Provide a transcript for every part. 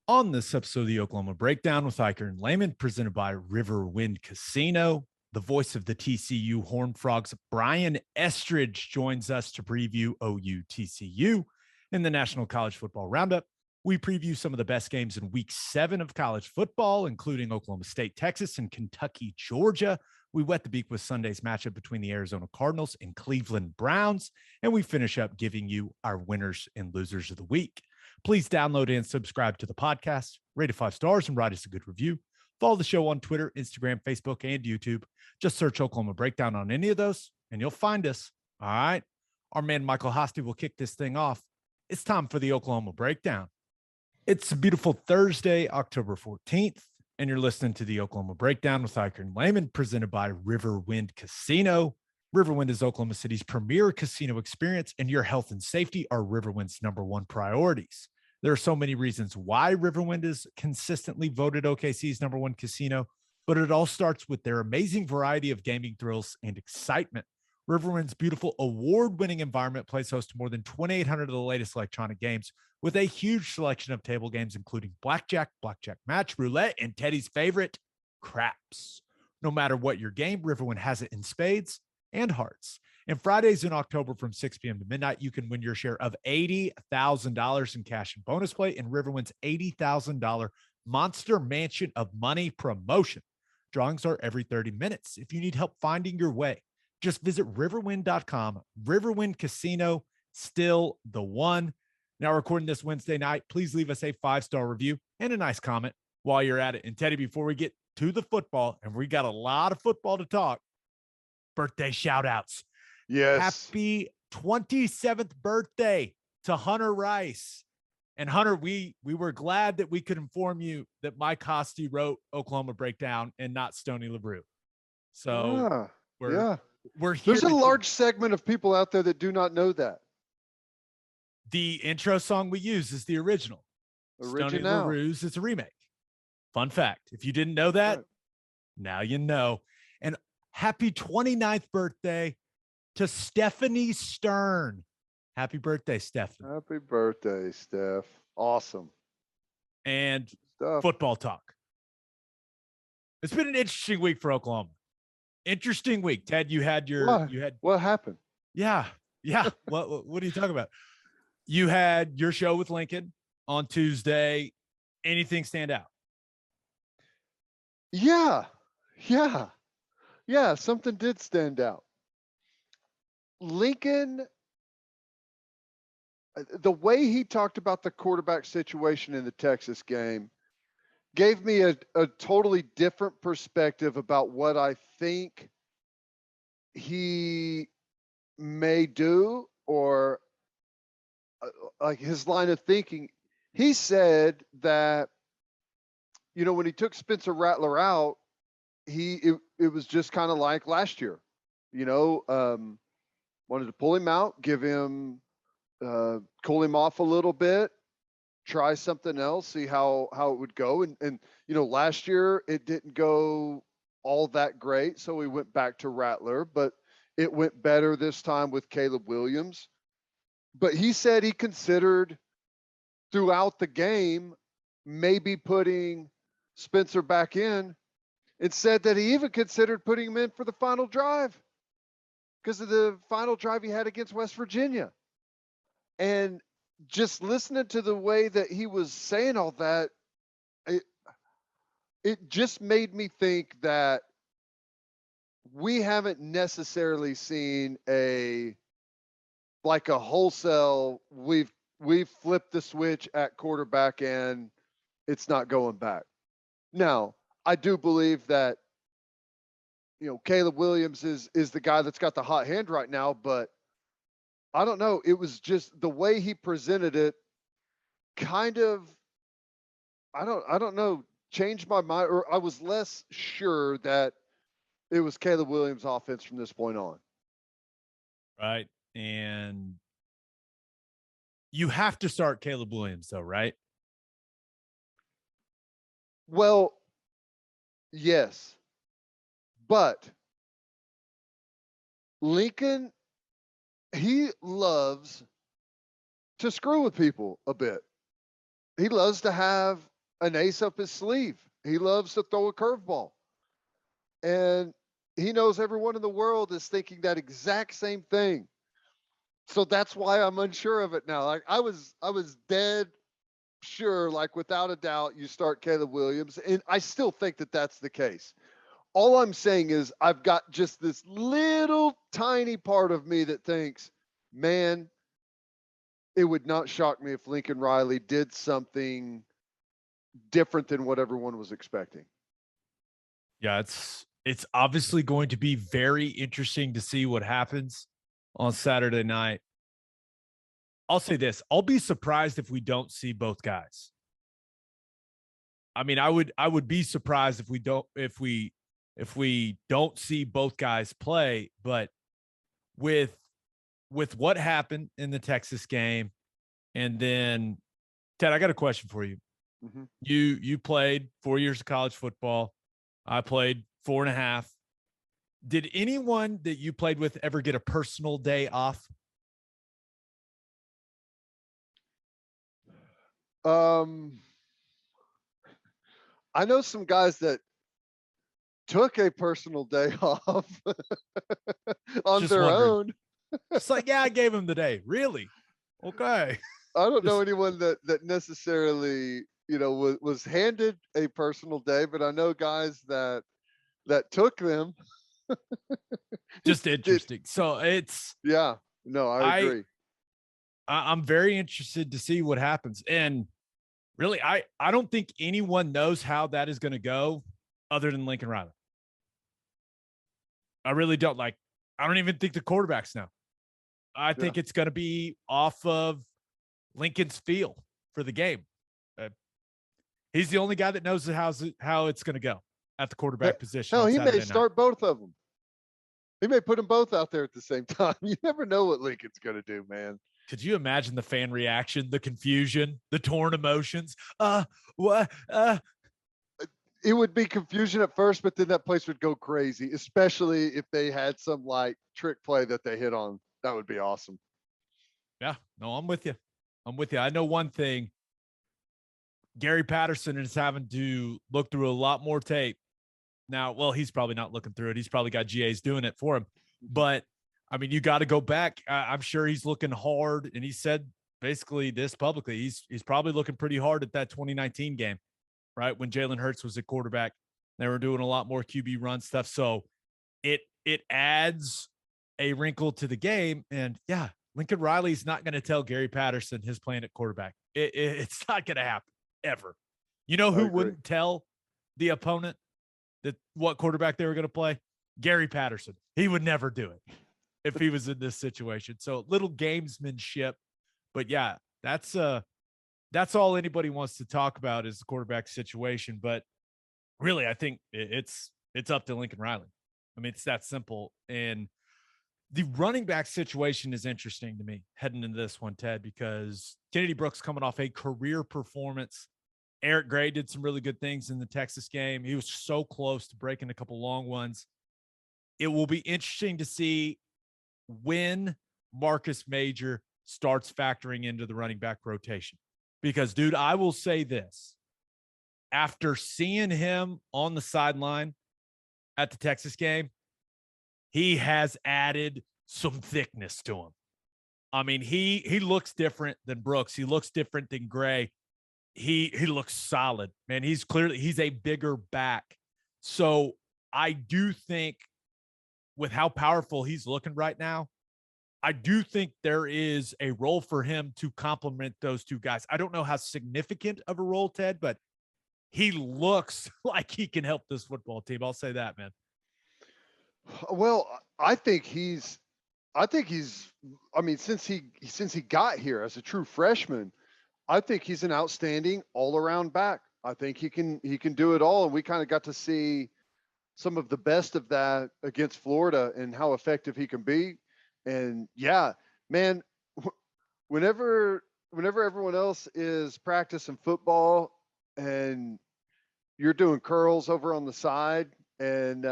On this episode of the Oklahoma Breakdown with Ikard and Lehman, presented by Riverwind Casino, the voice of the TCU Horned Frogs, Brian Estridge, joins us to preview OU-TCU in the National College Football Roundup. We preview some of the best games in Week 7 of college football, including Oklahoma State-Texas and Kentucky-Georgia. We wet the beak with Sunday's matchup between the Arizona Cardinals and Cleveland Browns, and we finish up giving you our winners and losers of the week. Please download and subscribe to the podcast, rate it 5 stars, and write us a good review. Follow the show on Twitter, Instagram, Facebook, and YouTube. Just search Oklahoma Breakdown on any of those, and you'll find us. All right. Our man Michael Hosty will kick this thing off. It's time for the Oklahoma Breakdown. It's a beautiful Thursday, October 14th, and you're listening to the Oklahoma Breakdown with Ikard and Lehman, presented by Riverwind Casino. Riverwind is Oklahoma City's premier casino experience, and your health and safety are Riverwind's #1 priorities. There are so many reasons why Riverwind is consistently voted OKC's #1 casino, but it all starts with their amazing variety of gaming thrills and excitement. Riverwind's beautiful award-winning environment plays host to more than 2,800 of the latest electronic games, with a huge selection of table games, including blackjack, blackjack match, roulette, and Teddy's favorite, craps. No matter what your game, Riverwind has it in spades and hearts. And Fridays in October from 6 p.m. to midnight, you can win your share of $80,000 in cash and bonus play in Riverwind's $80,000 Monster Mansion of Money promotion. Drawings are every 30 minutes. If you need help finding your way, just visit riverwind.com. Riverwind Casino, still the one. Now, recording this Wednesday night, please leave us a 5-star review and a nice comment while you're at it. And Teddy, before we get to the football, and we got a lot of football to talk, birthday shout outs. Yes. Happy 27th birthday to Hunter Rice. And Hunter, we were glad that we could inform you that Mike Hosty wrote Oklahoma Breakdown and not Stoney LeBrew. So we're here. There's a large segment of people out there that do not know that. The intro song we use is the original. Stoney LeBrew's is a remake. Fun fact. If you didn't know that, now you know. And happy 29th birthday to Stephanie Stern. Happy birthday, Stephanie. Happy birthday, Steph. Awesome. And football talk. It's been an interesting week for Oklahoma. Interesting week. Ted, what happened? Yeah. What are you talking about? You had your show with Lincoln on Tuesday. Anything stand out? Yeah. Something did stand out. Lincoln, the way he talked about the quarterback situation in the Texas game gave me a totally different perspective about what I think he may do, or like his line of thinking. He said that, when he took Spencer Rattler out, it was just kind of like last year, wanted to pull him out, give him, cool him off a little bit, try something else, see how it would go. And last year it didn't go all that great, so we went back to Rattler, but it went better this time with Caleb Williams. But he said he considered throughout the game maybe putting Spencer back in, and said that he even considered putting him in for the final drive because of the final drive he had against West Virginia. And just listening to the way that he was saying all that, it just made me think that we haven't necessarily seen a wholesale, we've flipped the switch at quarterback and it's not going back. Now, I do believe that, Caleb Williams is the guy that's got the hot hand right now, but I don't know. It was just the way he presented it kind of, I don't know, changed my mind, or I was less sure that it was Caleb Williams' offense from this point on. Right. And you have to start Caleb Williams though, right? Well, yes, but Lincoln, he loves to screw with people a bit. He loves to have an ace up his sleeve. He loves to throw a curveball. And he knows everyone in the world is thinking that exact same thing. So that's why I'm unsure of it now. Like I was dead sure, like without a doubt, you start Caleb Williams, and I still think that that's the case. All I'm saying is I've got just this little tiny part of me that thinks, man, it would not shock me if Lincoln Riley did something different than what everyone was expecting. Yeah, it's obviously going to be very interesting to see what happens on Saturday night. I'll say this, I'll be surprised if we don't see both guys. I mean, I would be surprised if we don't see both guys play, but with what happened in the Texas game, and then Ted, I got a question for you. Mm-hmm. You played 4 years of college football. I played 4.5. Did anyone that you played with ever get a personal day off? I know some guys that took a personal day off on Just their wondering. own. It's like, yeah, I gave him the day. Really? Okay. I don't know anyone that necessarily, was handed a personal day, but I know guys that took them. Just interesting. So it's yeah, no, I agree. I'm very interested to see what happens. And really, I don't think anyone knows how that is going to go other than Lincoln Riley. I really don't. Like, I don't even think the quarterbacks know. I think it's going to be off of Lincoln's feel for the game. He's the only guy that knows how it's going to go at the quarterback position. Hell, he may night. start both of them. He may put them both out there at the same time. You never know what Lincoln's going to do, man. Could you imagine the fan reaction, the confusion, the torn emotions? What? It would be confusion at first, but then that place would go crazy, especially if they had some like trick play that they hit on. That would be awesome. Yeah, no, I'm with you. I know one thing. Gary Patterson is having to look through a lot more tape now. Well, he's probably not looking through it. He's probably got GAs doing it for him. But I mean, you got to go back. I'm sure he's looking hard, and he said basically this publicly. He's probably looking pretty hard at that 2019 game, right, when Jalen Hurts was at quarterback. They were doing a lot more QB run stuff, so it adds a wrinkle to the game. And yeah, Lincoln Riley's not going to tell Gary Patterson his plan at quarterback. It's not going to happen ever. You know who wouldn't tell the opponent that what quarterback they were going to play? Gary Patterson. He would never do it if he was in this situation. So little gamesmanship, but yeah, that's all anybody wants to talk about is the quarterback situation. But really, I think it's up to Lincoln Riley. I mean, it's that simple. And the running back situation is interesting to me heading into this one, Ted, because Kennedy Brooks coming off a career performance. Eric Gray did some really good things in the Texas game. He was so close to breaking a couple long ones. It will be interesting to see when Marcus Major starts factoring into the running back rotation. Because, dude, I will say this. After seeing him on the sideline at the Texas game, he has added some thickness to him. I mean, he looks different than Brooks. He looks different than Gray. He looks solid, man. He's a bigger back. So I do think with how powerful he's looking right now, I do think there is a role for him to complement those two guys. I don't know how significant of a role, Ted, but he looks like he can help this football team. I'll say that, man. Well, I mean, since he got here as a true freshman, I think he's an outstanding all-around back. I think he can do it all, and we kind of got to see some of the best of that against Florida and how effective he can be. And yeah, man, whenever everyone else is practicing football and you're doing curls over on the side and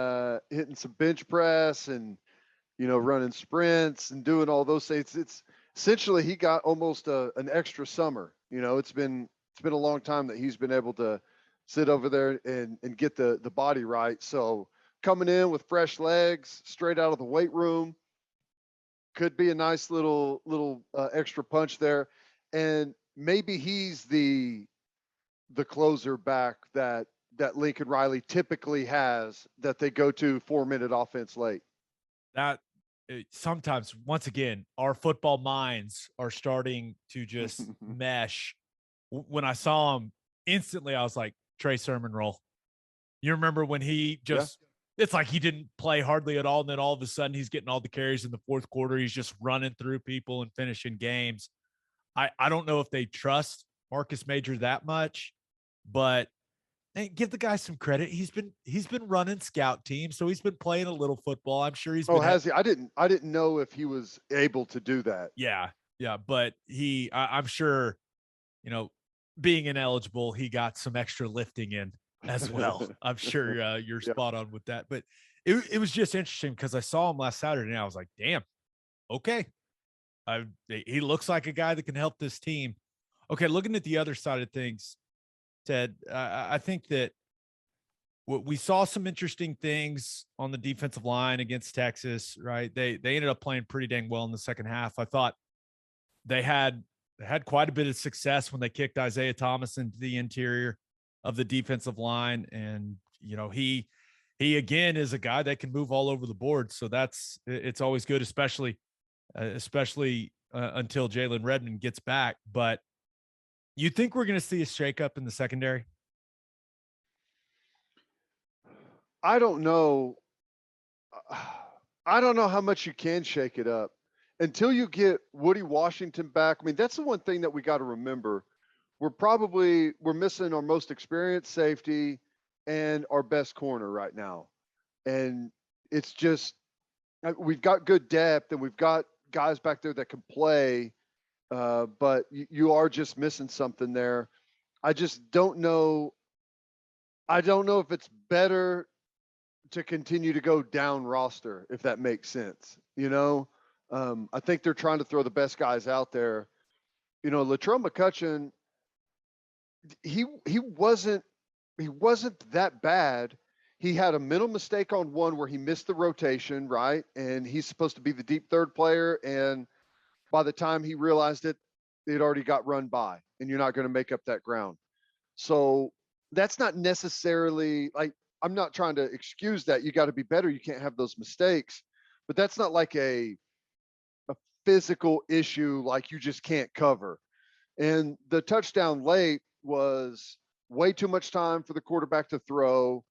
hitting some bench press and running sprints and doing all those things, it's essentially he got almost an extra summer. It's been it's been a long time that he's been able to sit over there and get the body right. So coming in with fresh legs, straight out of the weight room, could be a nice little extra punch there. And maybe he's the closer back that Lincoln Riley typically has, that they go to 4-minute offense late. That sometimes, once again, our football minds are starting to just mesh. When I saw him instantly, I was like, Trey Sermon roll. You remember when he just, it's like he didn't play hardly at all. And then all of a sudden he's getting all the carries in the fourth quarter. He's just running through people and finishing games. I don't know if they trust Marcus Major that much, but hey, give the guy some credit. He's been running scout teams, so he's been playing a little football. I'm sure he's been. Oh, has he? I didn't know if he was able to do that. Yeah. But I'm sure, being ineligible, he got some extra lifting in as well. I'm sure you're spot on with that. But it was just interesting because I saw him last Saturday and I was like, damn, okay. He looks like a guy that can help this team. Okay, looking at the other side of things, Ted, I think that we saw some interesting things on the defensive line against Texas, right? They ended up playing pretty dang well in the second half. I thought they had quite a bit of success when they kicked Isaiah Thomas into the interior of the defensive line. And, he again is a guy that can move all over the board. So it's always good, especially until Jalen Redmond gets back. But you think we're going to see a shakeup in the secondary? I don't know. I don't know how much you can shake it up until you get Woody Washington back. I mean, that's the one thing that we got to remember. We're missing our most experienced safety and our best corner right now. And it's just, we've got good depth and we've got guys back there that can play, but you are just missing something there. I just don't know. I don't know if it's better to continue to go down roster, if that makes sense. I think they're trying to throw the best guys out there. Latrell McCutcheon, he wasn't that bad. He had a mental mistake on one where he missed the rotation, right? And he's supposed to be the deep third player. And by the time he realized it, it already got run by, and you're not going to make up that ground. So that's not necessarily like, I'm not trying to excuse that. You got to be better. You can't have those mistakes, but that's not like a physical issue like you just can't cover. And the touchdown late was way too much time for the quarterback to throw,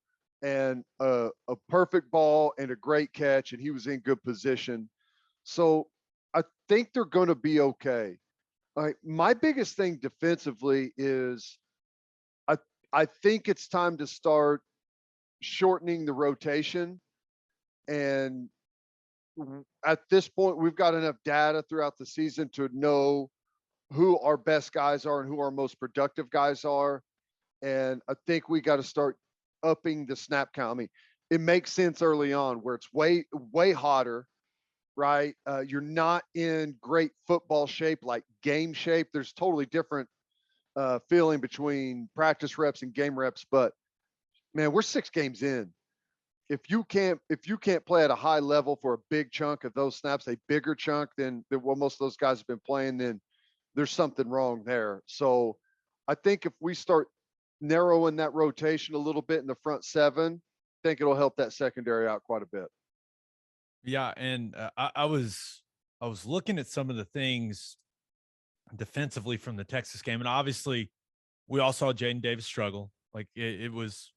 and a perfect ball and a great catch, and he was in good position. So I think they're going to be okay. All right, my biggest thing defensively is I think it's time to start shortening the rotation. And at this point, we've got enough data throughout the season to know who our best guys are and who our most productive guys are. And I think we got to start upping the snap count. I mean, it makes sense early on where it's way hotter, right? You're not in great football shape, like game shape. There's totally different feeling between practice reps and game reps. But man, we're 6 games in. If you can't play at a high level for a big chunk of those snaps, a bigger chunk than what most of those guys have been playing, then there's something wrong there. So I think if we start narrowing that rotation a little bit in the front 7, I think it'll help that secondary out quite a bit. Yeah, and I was looking at some of the things defensively from the Texas game, and obviously we all saw Jaden Davis struggle. Like it was,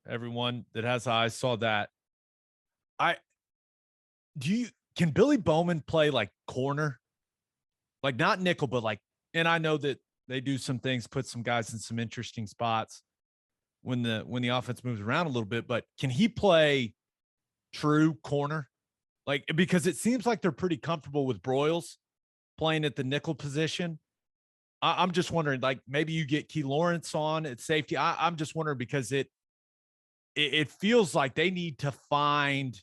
everyone that has eyes saw that. Can Billy Bowman play like corner? Like not nickel, but like, and I know that they do some things, put some guys in some interesting spots when the offense moves around a little bit, but can he play true corner? Like, because it seems like they're pretty comfortable with Broyles playing at the nickel position. I'm just wondering, like, maybe you get Key Lawrence on at safety. I'm just wondering because it feels like they need to find,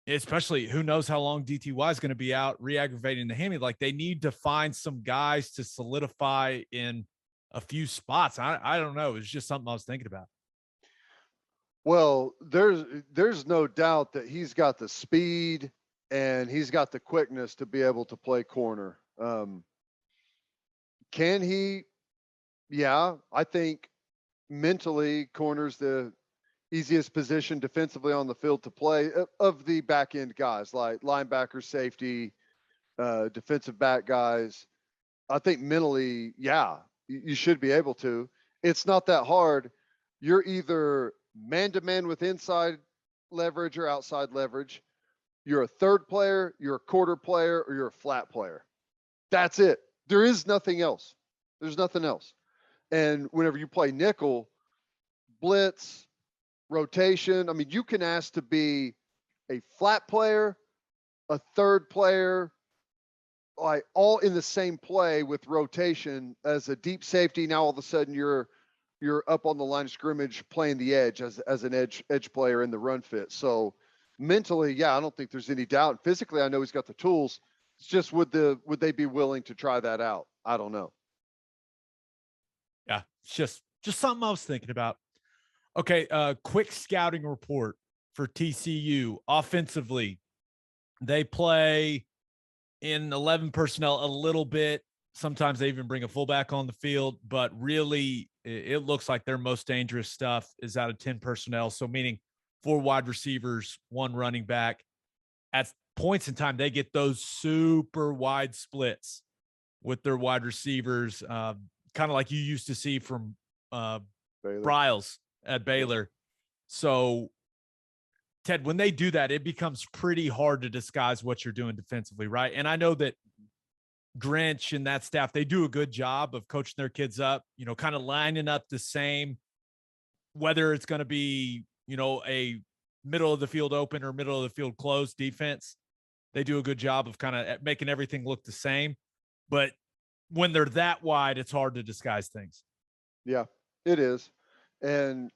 especially who knows how long DTY is going to be out re-aggravating the hammy. Like they need to find some guys to solidify in a few spots. I don't know. It's just something I was thinking about. Well, there's no doubt that he's got the speed and he's got the quickness to be able to play corner. Can he? Yeah, I think mentally corner's the easiest position defensively on the field to play of the back end guys like linebacker, safety, defensive back guys. I think mentally, yeah, you should be able to. It's not that hard. You're either man to man with inside leverage or outside leverage. You're a third player, you're a quarter player, or you're a flat player. That's it. There is nothing else. There's nothing else. And whenever you play nickel, blitz, rotation, I mean, you can ask to be a flat player, a third player, like all in the same play with rotation as a deep safety. Now all of a sudden you're up on the line of scrimmage playing the edge as an edge player in the run fit. So mentally, yeah, I don't think there's any doubt. Physically, I know he's got the tools. It's just would they be willing to try that out? I don't know. Yeah, it's just something I was thinking about. Okay, quick scouting report for TCU offensively. They play in 11 personnel a little bit. Sometimes they even bring a fullback on the field, but really it looks like their most dangerous stuff is out of 10 personnel. So meaning 4 wide receivers, 1 running back. At points in time, they get those super wide splits with their wide receivers, kind of like you used to see from Bryles at Baylor. So Ted, when they do that, it becomes pretty hard to disguise what you're doing defensively, right? And I know that Grinch and that staff, they do a good job of coaching their kids up, kind of lining up the same, whether it's going to be, a middle of the field open or middle of the field closed defense. They do a good job of kind of making everything look the same. But when they're that wide, it's hard to disguise things. Yeah, it is. And,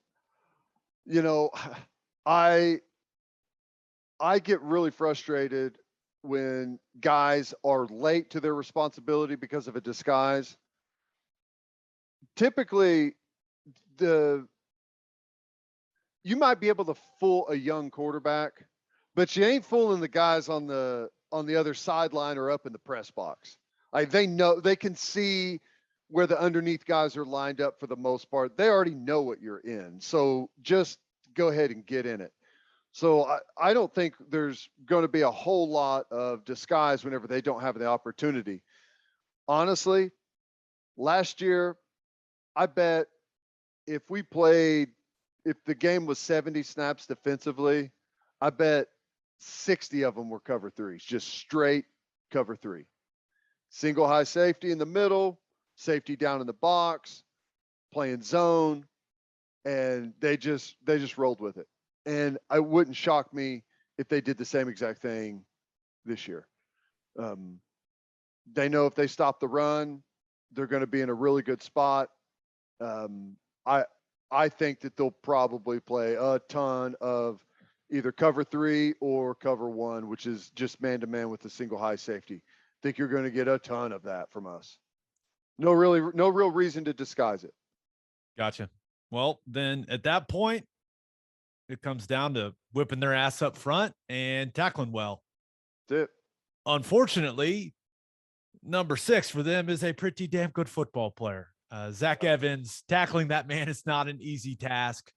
I get really frustrated when guys are late to their responsibility because of a disguise. Typically, you might be able to fool a young quarterback, but you ain't fooling the guys on the other sideline or up in the press box. Like they know, they can see where the underneath guys are lined up for the most part. They already know what you're in. So just go ahead and get in it. So I don't think there's going to be a whole lot of disguise whenever they don't have the opportunity. Honestly, last year, I bet if the game was 70 snaps defensively, I bet 60 of them were cover threes, just straight cover 3. Single high safety in the middle, safety down in the box, playing zone, and they just rolled with it. And it wouldn't shock me if they did the same exact thing this year. They know if they stop the run, they're going to be in a really good spot. I think that they'll probably play a ton of either cover 3 or cover 1, which is just man-to-man with a single high safety. I think you're going to get a ton of that from us. No real reason to disguise it. Gotcha. Well, then at that point, it comes down to whipping their ass up front and tackling well. That's it. Unfortunately, number 6 for them is a pretty damn good football player. Zach Evans, tackling that man is not an easy task.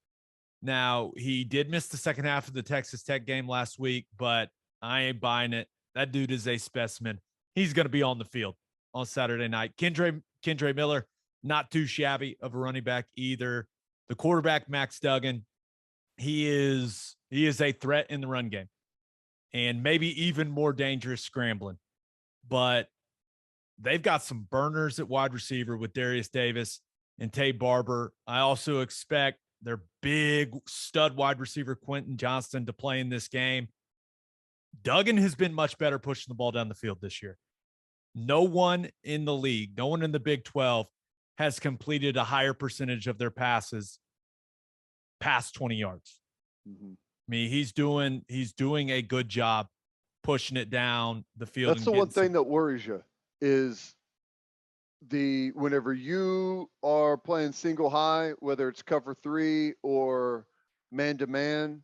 Now, he did miss the second half of the Texas Tech game last week, but I ain't buying it. That dude is a specimen. He's going to be on the field on Saturday night. Kendre Miller, not too shabby of a running back either. The quarterback, Max Duggan, he is a threat in the run game and maybe even more dangerous scrambling. But they've got some burners at wide receiver with Darius Davis and Tay Barber. I also expect their big stud wide receiver Quentin Johnston to play in this game. Duggan has been much better pushing the ball down the field this year. No one in the league, no one in the Big 12 has completed a higher percentage of their passes past 20 yards. Mm-hmm. I mean, he's doing a good job pushing it down the field. That's the one thing that worries you is whenever you are playing single high, whether it's cover 3 or man to man,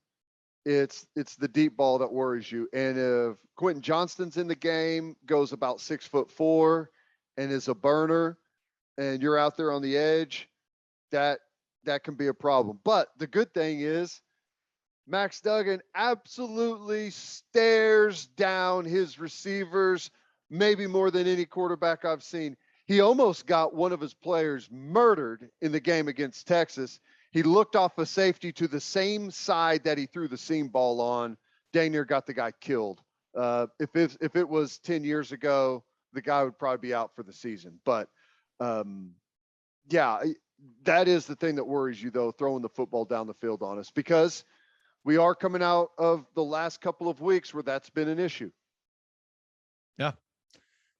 it's the deep ball that worries you. And if Quentin Johnston's in the game, goes about 6'4" and is a burner, and you're out there on the edge, that can be a problem. But the good thing is Max Duggan absolutely stares down his receivers, maybe more than any quarterback I've seen. He almost got one of his players murdered in the game against Texas. He looked off a safety to the same side that he threw the seam ball on. Dang near got the guy killed. If it was 10 years ago, the guy would probably be out for the season. But yeah, that is the thing that worries you, though, throwing the football down the field on us, because we are coming out of the last couple of weeks where that's been an issue. Yeah.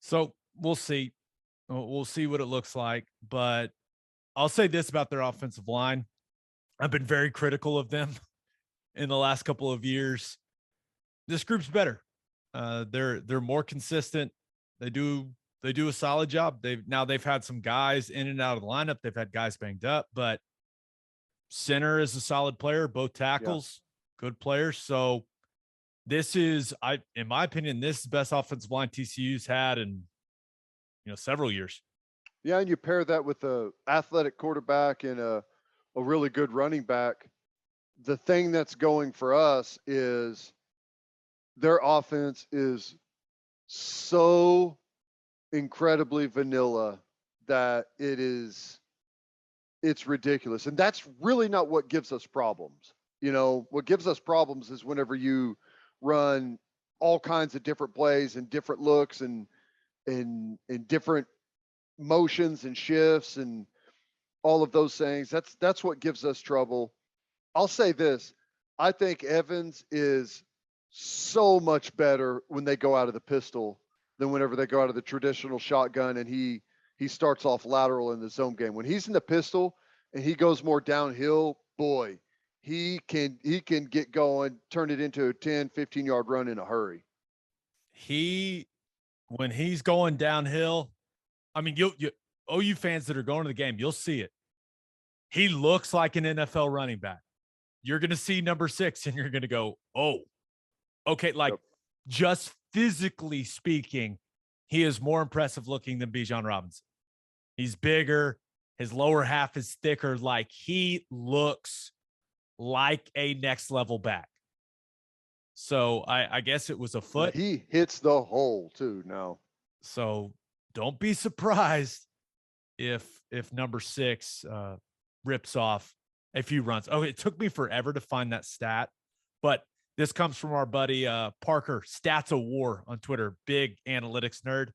So we'll see. We'll see what it looks like. But I'll say this about their offensive line. I've been very critical of them in the last couple of years. This group's better. They're more consistent. They do a solid job. They've had some guys in and out of the lineup. They've had guys banged up, but center is a solid player. Both tackles, good players. So this is, in my opinion, this is the best offensive line TCU's had in several years. Yeah, and you pair that with a athletic quarterback and a really good running back. The thing that's going for us is their offense is so incredibly vanilla that it's ridiculous. And that's really not what gives us problems. What gives us problems is whenever you run all kinds of different plays and different looks and different motions and shifts and all of those things. That's what gives us trouble. I'll say this. I think Evans is so much better when they go out of the pistol than whenever they go out of the traditional shotgun and he starts off lateral in the zone game. When he's in the pistol and he goes more downhill, boy, he can get going, turn it into a 10, 15-yard run in a hurry. When he's going downhill, I mean, you OU fans that are going to the game, you'll see it. He looks like an NFL running back. You're going to see number 6 and you're going to go, oh, okay. Just physically speaking, he is more impressive looking than Bijan Robinson. He's bigger. His lower half is thicker. He looks like a next level back. So I guess it was a foot. He hits the hole too now. So don't be surprised if number 6 rips off a few runs. Oh, it took me forever to find that stat, but this comes from our buddy Parker, Stats of War on Twitter, big analytics nerd.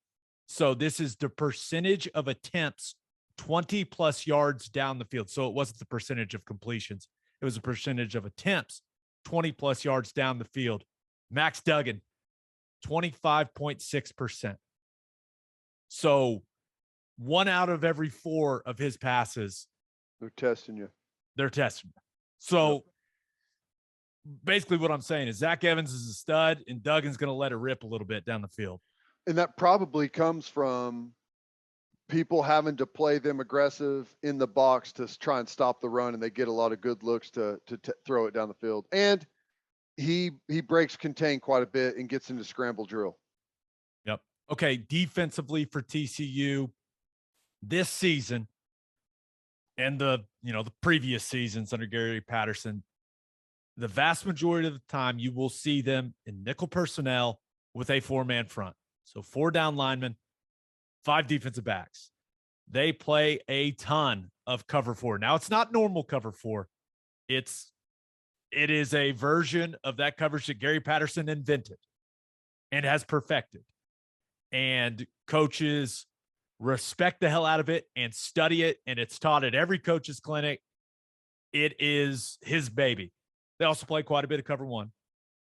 So this is the percentage of attempts 20 plus yards down the field. So it wasn't the percentage of completions. It was a percentage of attempts 20 plus yards down the field. Max Duggan, 25.6%. So 1 out of every 4 of his passes, they're testing you. So basically what I'm saying is Zach Evans is a stud and Duggan's going to let it rip a little bit down the field. And that probably comes from people having to play them aggressive in the box to try and stop the run, and they get a lot of good looks to throw it down the field. And he breaks contain quite a bit and gets into scramble drill. Yep. Okay, defensively for TCU this season and the previous seasons under Gary Patterson, the vast majority of the time you will see them in nickel personnel with a 4-man front. So 4 down linemen, 5 defensive backs. They play a ton of cover 4. Now, it's not normal cover 4. It is a version of that coverage that Gary Patterson invented and has perfected. And coaches respect the hell out of it and study it, and it's taught at every coach's clinic. It is his baby. They also play quite a bit of cover 1,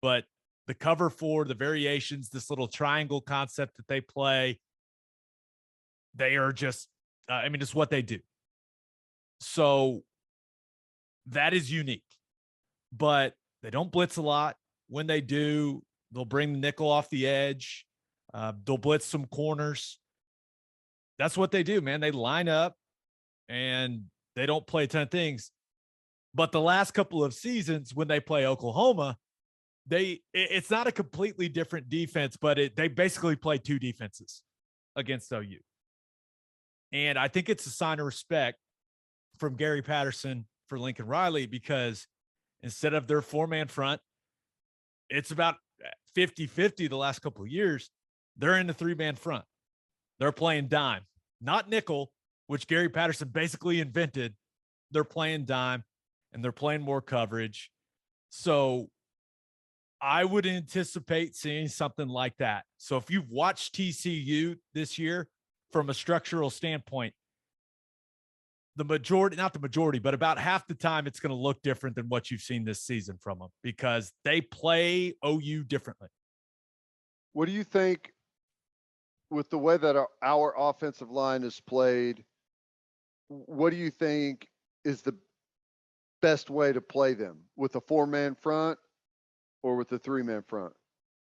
but the cover 4, the variations, this little triangle concept that they play, they are just, it's what they do. So that is unique, but they don't blitz a lot. When they do, they'll bring the nickel off the edge. They'll blitz some corners. That's what they do, man. They line up and they don't play a ton of things. But the last couple of seasons when they play Oklahoma, it's not a completely different defense, but they basically play two defenses against OU. And I think it's a sign of respect from Gary Patterson for Lincoln Riley, because instead of their 4-man front, it's about 50-50 the last couple of years. They're in the 3-man front. They're playing dime, not nickel, which Gary Patterson basically invented. They're playing dime, and they're playing more coverage. So I would anticipate seeing something like that. So if you've watched TCU this year from a structural standpoint, not the majority, but about half the time it's going to look different than what you've seen this season from them, because they play OU differently. What do you think with the way that our offensive line is played? What do you think is the best way to play them, with a 4-man front or with a 3-man front?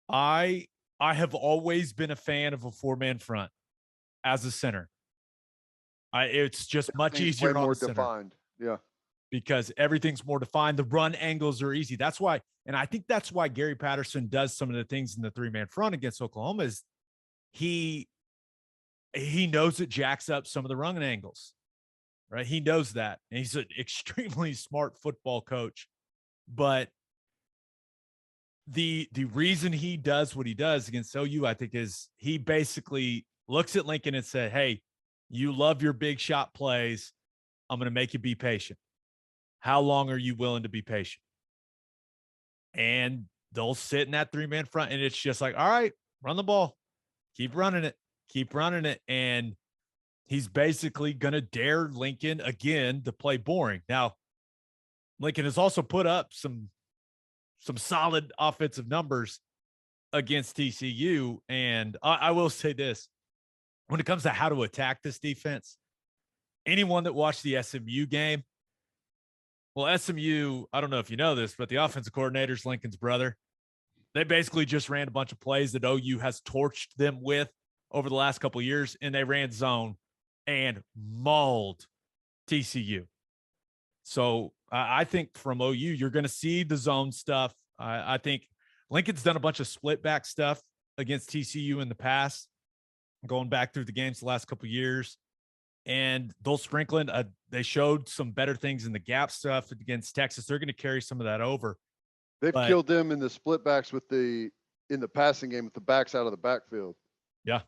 I have always been a fan of a 4-man front as a center. It's just much easier, more defined. Yeah. Because everything's more defined. The run angles are easy. That's why, and I think that's why Gary Patterson does some of the things in the 3-man front against Oklahoma, is he knows it jacks up some of the run angles, right? He knows that. And he's an extremely smart football coach. But the reason he does what he does against OU, I think, is he basically looks at Lincoln and said, hey, you love your big shot plays. I'm going to make you be patient. How long are you willing to be patient? And they'll sit in that 3-man front, and it's just like, all right, run the ball. Keep running it. And he's basically going to dare Lincoln again to play boring. Now, Lincoln has also put up some solid offensive numbers against TCU. And I will say this, when it comes to how to attack this defense, anyone that watched the SMU game, well, SMU, I don't know if you know this, but the offensive coordinator's Lincoln's brother. They basically just ran a bunch of plays that OU has torched them with over the last couple of years, and they ran zone and mauled TCU. So I think from OU, you're going to see the zone stuff. I think Lincoln's done a bunch of split back stuff against TCU in the past, going back through the games the last couple of years. And they'll sprinkle in, they showed some better things in the gap stuff against Texas. They're going to carry some of that over. They've killed them in the split backs in the passing game with the backs out of the backfield. Yeah.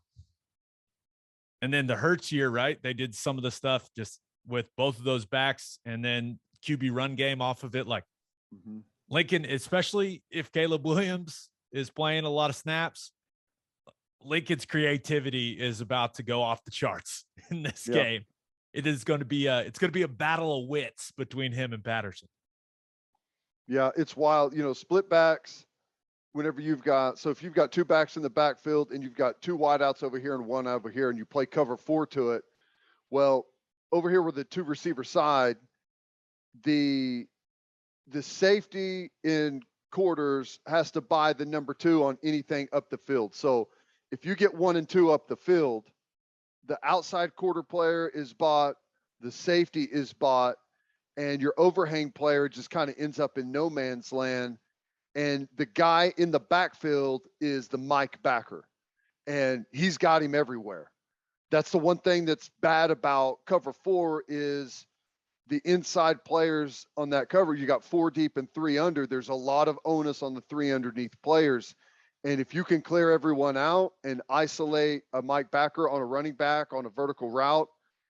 And then the Hurts year, right? They did some of the stuff just with both of those backs, and then QB run game off of it. Like Lincoln, especially if Caleb Williams is playing a lot of snaps, Lincoln's creativity is about to go off the charts in this game. It is going to be a battle of wits between him and Patterson. Yeah, it's wild. Split backs, whenever if you've got 2 backs in the backfield and you've got 2 wideouts over here and 1 over here, and you play cover 4 to it, well, over here with the 2 receiver side, the safety in quarters has to buy the number 2 on anything up the field. So if you get 1 and 2 up the field, the outside quarter player is bought, the safety is bought, and your overhang player just kind of ends up in no man's land. And the guy in the backfield is the Mike backer, and he's got him everywhere. That's the one thing that's bad about cover 4 is the inside players on that cover. You got 4 deep and 3 under. There's a lot of onus on the 3 underneath players. And if you can clear everyone out and isolate a Mike backer on a running back on a vertical route,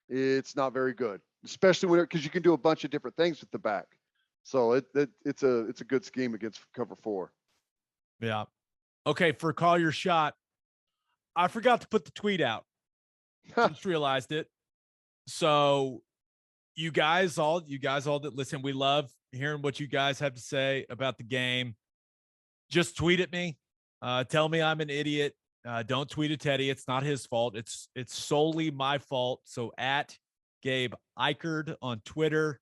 it's not very good, especially because you can do a bunch of different things with the back. So it's a good scheme against cover 4. Yeah. Okay. For Call Your Shot, I forgot to put the tweet out. Just realized it. So you guys all that listen, we love hearing what you guys have to say about the game. Just tweet at me. Tell me I'm an idiot. Don't tweet at Teddy. It's not his fault. It's solely my fault. So at Gabe Ikard on Twitter,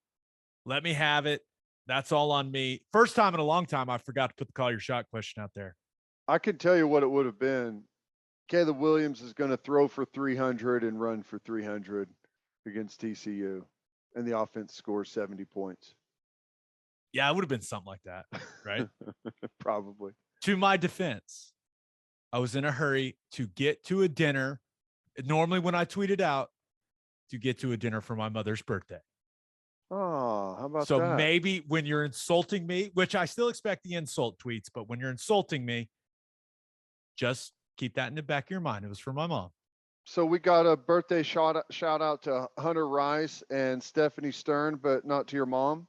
let me have it. That's all on me. First time in a long time I forgot to put the Call Your Shot question out there. I can tell you what it would have been. Caleb Williams is going to throw for 300 and run for 300 against TCU, and the offense scores 70 points. Yeah, it would have been something like that, right? Probably. To my defense, I was in a hurry to get to a dinner. Normally when I tweet it out, to get to a dinner for my mother's birthday. Oh, how about so that? Maybe when you're insulting me, which I still expect the insult tweets, but when you're insulting me, just keep that in the back of your mind. It was for my mom. So we got a birthday shout out to Hunter Rice and Stephanie Stern, but not to your mom.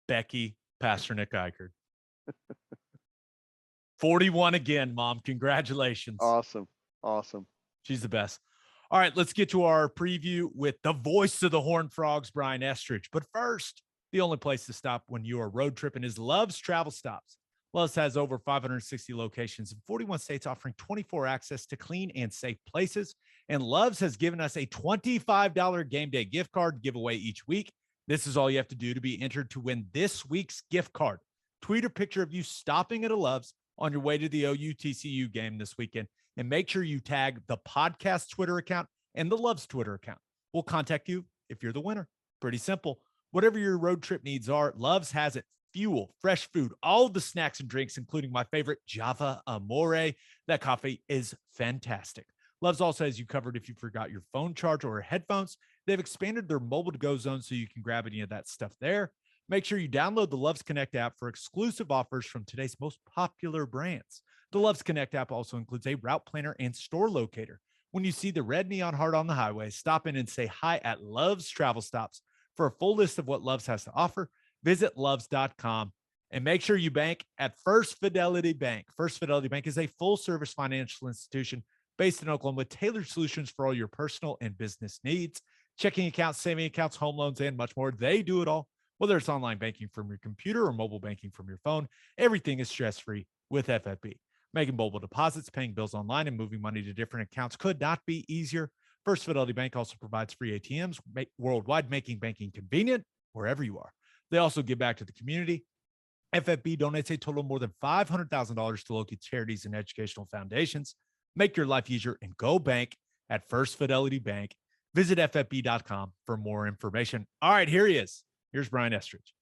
Becky Pasternak Ikard. 41 again, Mom. Congratulations. Awesome. She's the best. All right, let's get to our preview with the voice of the Horned Frogs, Brian Estridge. But first, the only place to stop when you are road tripping is Love's Travel Stops. Love's has over 560 locations in 41 states, offering 24 access to clean and safe places. And Love's has given us a $25 game day gift card giveaway each week. This is all you have to do to be entered to win this week's gift card. Tweet a picture of you stopping at a Love's on your way to the OU-TCU game this weekend, and make sure you tag the podcast Twitter account and the Love's Twitter account. We'll contact you if you're the winner. Pretty simple. Whatever your road trip needs are, Love's has it. Fuel, fresh food, all the snacks and drinks, including my favorite Java Amore. That coffee is fantastic. Love's also has you covered if you forgot your phone charger or headphones. They've expanded their mobile to-go zone so you can grab any of that stuff there. Make sure you download the Love's Connect app for exclusive offers from today's most popular brands. The Love's Connect app also includes a route planner and store locator. When you see the red neon heart on the highway, stop in and say hi at Love's Travel Stops. For a full list of what Love's has to offer, visit loves.com and make sure you bank at First Fidelity Bank. First Fidelity Bank is a full-service financial institution based in Oklahoma with tailored solutions for all your personal and business needs. Checking accounts, saving accounts, home loans, and much more. They do it all. Whether it's online banking from your computer or mobile banking from your phone, everything is stress-free with FFB. Making mobile deposits, paying bills online, and moving money to different accounts could not be easier. First Fidelity Bank also provides free ATMs worldwide, making banking convenient wherever you are. They also give back to the community. FFB donates a total of more than $500,000 to local charities and educational foundations. Make your life easier and go bank at First Fidelity Bank. Visit ffb.com for more information. All right, here he is. Here's Brian Estridge.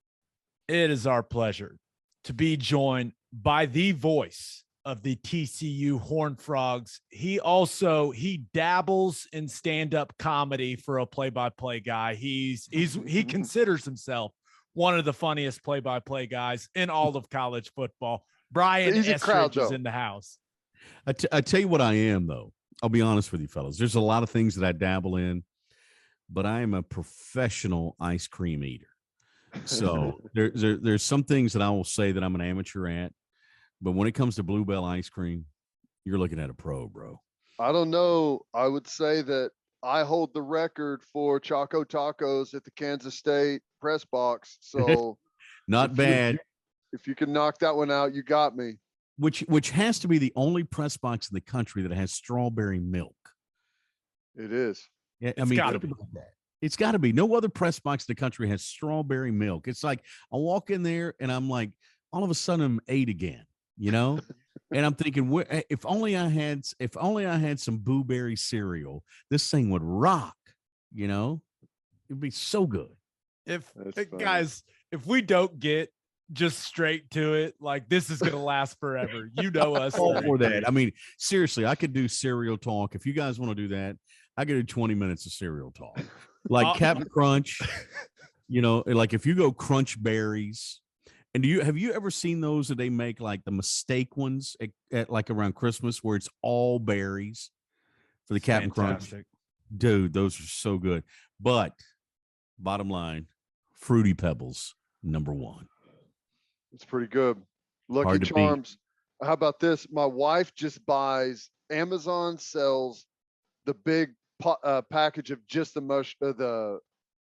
It is our pleasure to be joined by the voice of the TCU Horned Frogs. He dabbles in stand-up comedy for a play-by-play guy. He considers himself one of the funniest play-by-play guys in all of college football. Brian Estridge is in the house. I tell you what I am, though. I'll be honest with you, fellas. There's a lot of things that I dabble in, but I am a professional ice cream eater. So there's some things that I will say that I'm an amateur at, but when it comes to Bluebell ice cream, you're looking at a pro, bro. I don't know. I would say that I hold the record for Choco Tacos at the Kansas State press box. So not bad. If you can knock that one out, you got me. Which has to be the only press box in the country that has strawberry milk. It is. Yeah, I mean, it's got to be. No other press box in the country has strawberry milk. It's like I walk in there and I'm like, all of a sudden I'm 8 again, you know? And I'm thinking, if only I had some blueberry cereal, this thing would rock, you know? It'd be so good. If we don't get just straight to it, like this is going to last forever. You know us. All for that. I mean, seriously, I could do cereal talk. If you guys want to do that, I could do 20 minutes of cereal talk. Like Captain Crunch, you know, like if you go Crunch Berries. And have you ever seen those that they make like the mistake ones at like around Christmas where it's all berries for the Captain Crunch? Dude, those are so good. But bottom line, Fruity Pebbles, #1. It's pretty good. Lucky Charms. How about this? My wife just buys, Amazon sells the big package of just the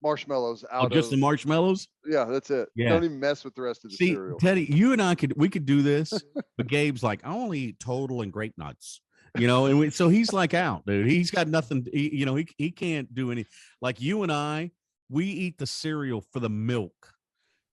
marshmallows out. Just the marshmallows? Yeah, that's it. Yeah. Don't even mess with the rest of the cereal. Teddy, you and I could do this, but Gabe's like, I only eat Total and Grape Nuts, you know, and so he's like out, dude. He's got nothing, he can't do any. Like you and I, we eat the cereal for the milk.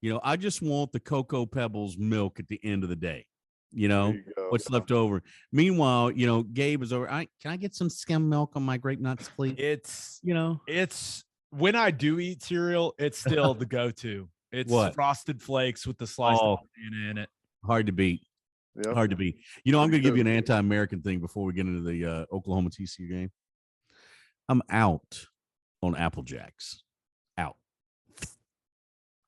You know, I just want the Cocoa Pebbles milk at the end of the day. You know, what's left over. Meanwhile, Gabe is over. Can I get some skim milk on my grape nuts, please? It's when I do eat cereal, it's still the go-to. It's what? Frosted Flakes with the sliced banana in it. Hard to beat. Yep. Hard to beat. I'm going to give you an anti-American thing before we get into the Oklahoma TCU game. I'm out on Apple Jacks. Out.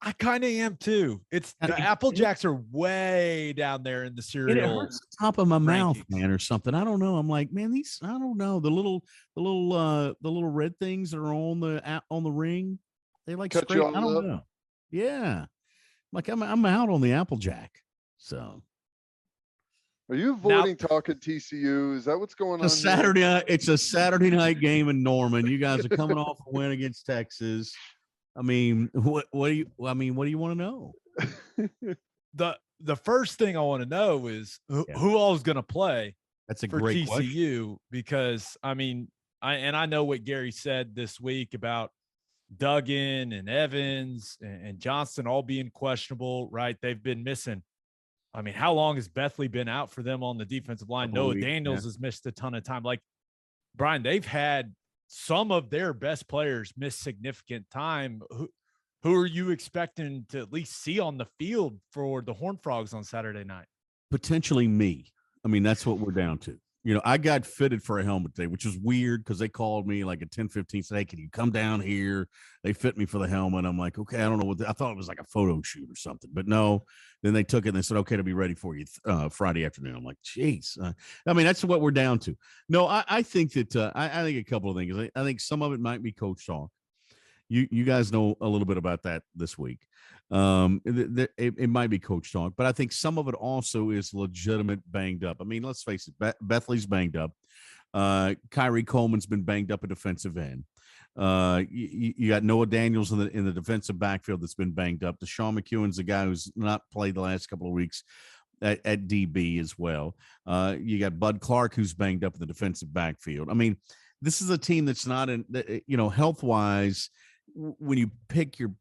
I kind of am too. It's the Apple Jacks are way down there in the cereal. It hurts the top of my mouth, rankings. man, or something. I don't know. I'm like, man, I don't know. The little red things that are on the ring, they like Cut scrape. you all I don't up. know. Yeah, like I'm out on the Apple Jack. So, Are you avoiding talking TCU? Is that what's going on? It's a Saturday night game in Norman. You guys are coming off a win against Texas. I mean, what do you want to know? The first thing I want to know is who all is going to play. That's a for great TCU question. because I know what Gary said this week about Duggan and Evans and Johnston all being questionable, right? They've been missing. I mean, how long has Bethley been out for them on the defensive line? Noah Daniels has missed a ton of time. Like, Brian, they've had some of their best players miss significant time. Who are you expecting to at least see on the field for the Horned Frogs on Saturday night? Potentially me. I mean, that's what we're down to. I got fitted for a helmet today, which was weird because they called me like at 10:15, said, "Hey, can you come down here?" They fit me for the helmet. I'm like, okay, I don't know I thought it was like a photo shoot or something, but no. Then they took it and they said, "Okay, to be ready for you Friday afternoon." I'm like, "Jeez." That's what we're down to. No, I think that I think a couple of things. I think some of it might be coach talk. You guys know a little bit about that this week. It might be coach talk, but I think some of it also is legitimate banged up. I mean, let's face it, Bethley's banged up. Kyrie Coleman's been banged up at defensive end. You got Noah Daniels in the defensive backfield that's been banged up. Deshaun McEwen's the guy who's not played the last couple of weeks at DB as well. You got Bud Clark who's banged up in the defensive backfield. I mean, this is a team that's not in, health wise. When you pick you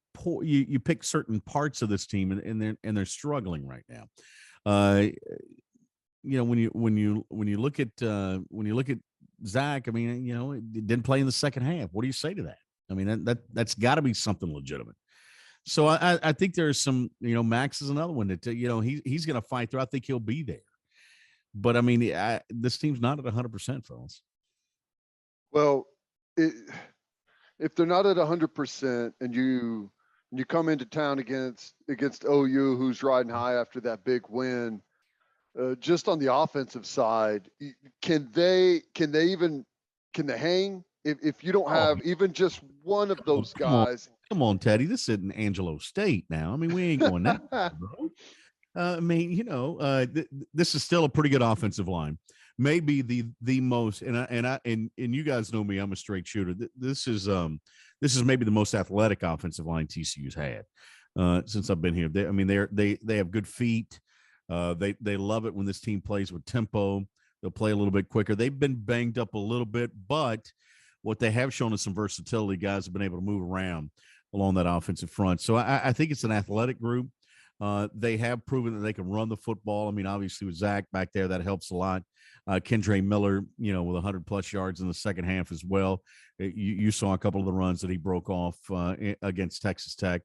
pick certain parts of this team and they're struggling right now. When you look at Zach, I mean, it didn't play in the second half. What do you say to that? I mean, that's got to be something legitimate. So I think there's some, Max is another one that he's going to fight through. I think he'll be there. But I mean, this team's not at 100%, fellas. Well, if they're not at 100% and you come into town against OU, who's riding high after that big win, just on the offensive side, can they hang if you don't have even just one of those guys? Come on, Teddy. This isn't Angelo State now. I mean, we ain't going that, bro. I mean, this is still a pretty good offensive line. Maybe the most, and you guys know me, I'm a straight shooter. This is maybe the most athletic offensive line TCU's had since I've been here. They have good feet. They love it when this team plays with tempo. They'll play a little bit quicker. They've been banged up a little bit, but what they have shown is some versatility. Guys have been able to move around along that offensive front. So I think it's an athletic group. They have proven that they can run the football. I mean, obviously with Zach back there, that helps a lot. Kendre Miller, with 100+ yards in the second half as well. You saw a couple of the runs that he broke off against Texas Tech.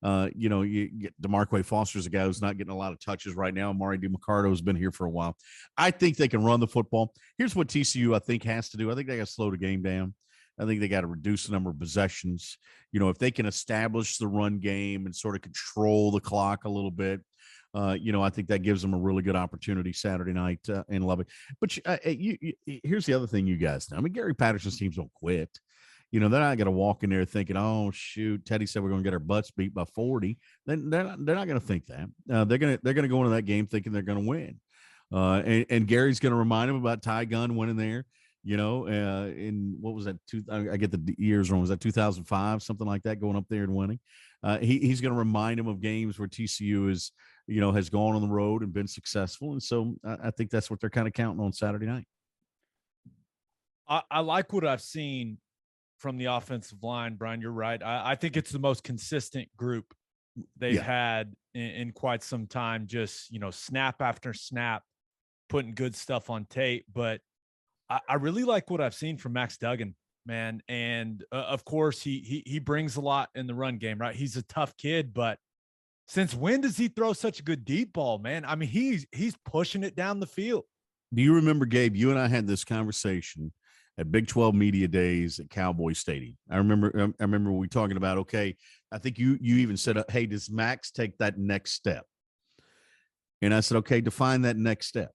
You get DeMarque Foster's a guy who's not getting a lot of touches right now. Amari DiMaccardo has been here for a while. I think they can run the football. Here's what TCU, I think, has to do. I think they got to slow the game down. I think they got to reduce the number of possessions. If they can establish the run game and sort of control the clock a little bit, I think that gives them a really good opportunity Saturday night in Lubbock. But here's the other thing you guys know. I mean, Gary Patterson's teams don't quit. They're not going to walk in there thinking, "Oh shoot, Teddy said we're going to get our butts beat by 40." Then they're not going to think that. They're going to go into that game thinking they're going to win. And Gary's going to remind them about Ty Gunn winning there. In what was that? I get the years wrong. Was that 2005, something like that, going up there and winning? He's going to remind him of games where TCU is, has gone on the road and been successful, and so I think that's what they're kind of counting on Saturday night. I like what I've seen from the offensive line, Brian. You're right. I think it's the most consistent group they've had in quite some time. Just snap after snap. putting good stuff on tape, but I really like what I've seen from Max Duggan, man. And of course, he brings a lot in the run game, right? He's a tough kid, but since when does he throw such a good deep ball, man? I mean, he's pushing it down the field. Do you remember, Gabe, you and I had this conversation at Big 12 Media Days at Cowboy Stadium? I remember we talking about, okay, I think you even said, hey, does Max take that next step? And I said, okay, define that next step.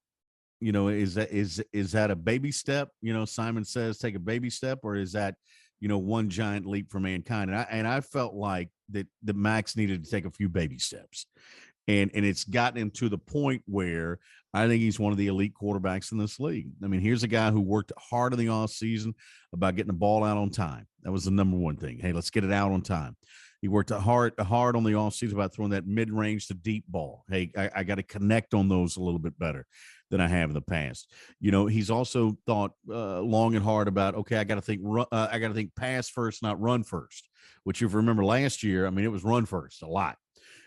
You know, is that a baby step? You know, Simon says take a baby step, or is that, you know, one giant leap for mankind? And I felt like that Max needed to take a few baby steps. And it's gotten him to the point where I think he's one of the elite quarterbacks in this league. I mean, here's a guy who worked hard in the offseason about getting the ball out on time. That was the number one thing. Hey, let's get it out on time. He worked hard on the offseason about throwing that mid-range to deep ball. Hey, I got to connect on those a little bit better than I have in the past. You know, he's also thought long and hard about, okay, I got to think pass first, not run first, which if you remember last year, I mean, it was run first a lot.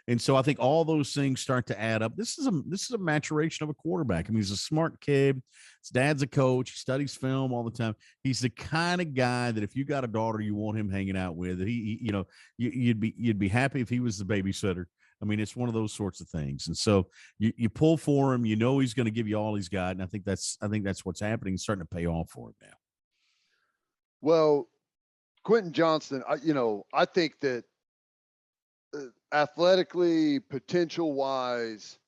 And so I think all those things start to add up. This is a maturation of a quarterback. I mean, he's a smart kid. His dad's a coach. He studies film all the time. He's the kind of guy that if you got a daughter you want him hanging out with, he you know, you'd be happy if he was the babysitter. I mean, it's one of those sorts of things. And so you pull for him, you know, he's going to give you all he's got. And I think that's what's happening. It's starting to pay off for him now. Well, Quentin Johnston, I think that athletically, potential wise,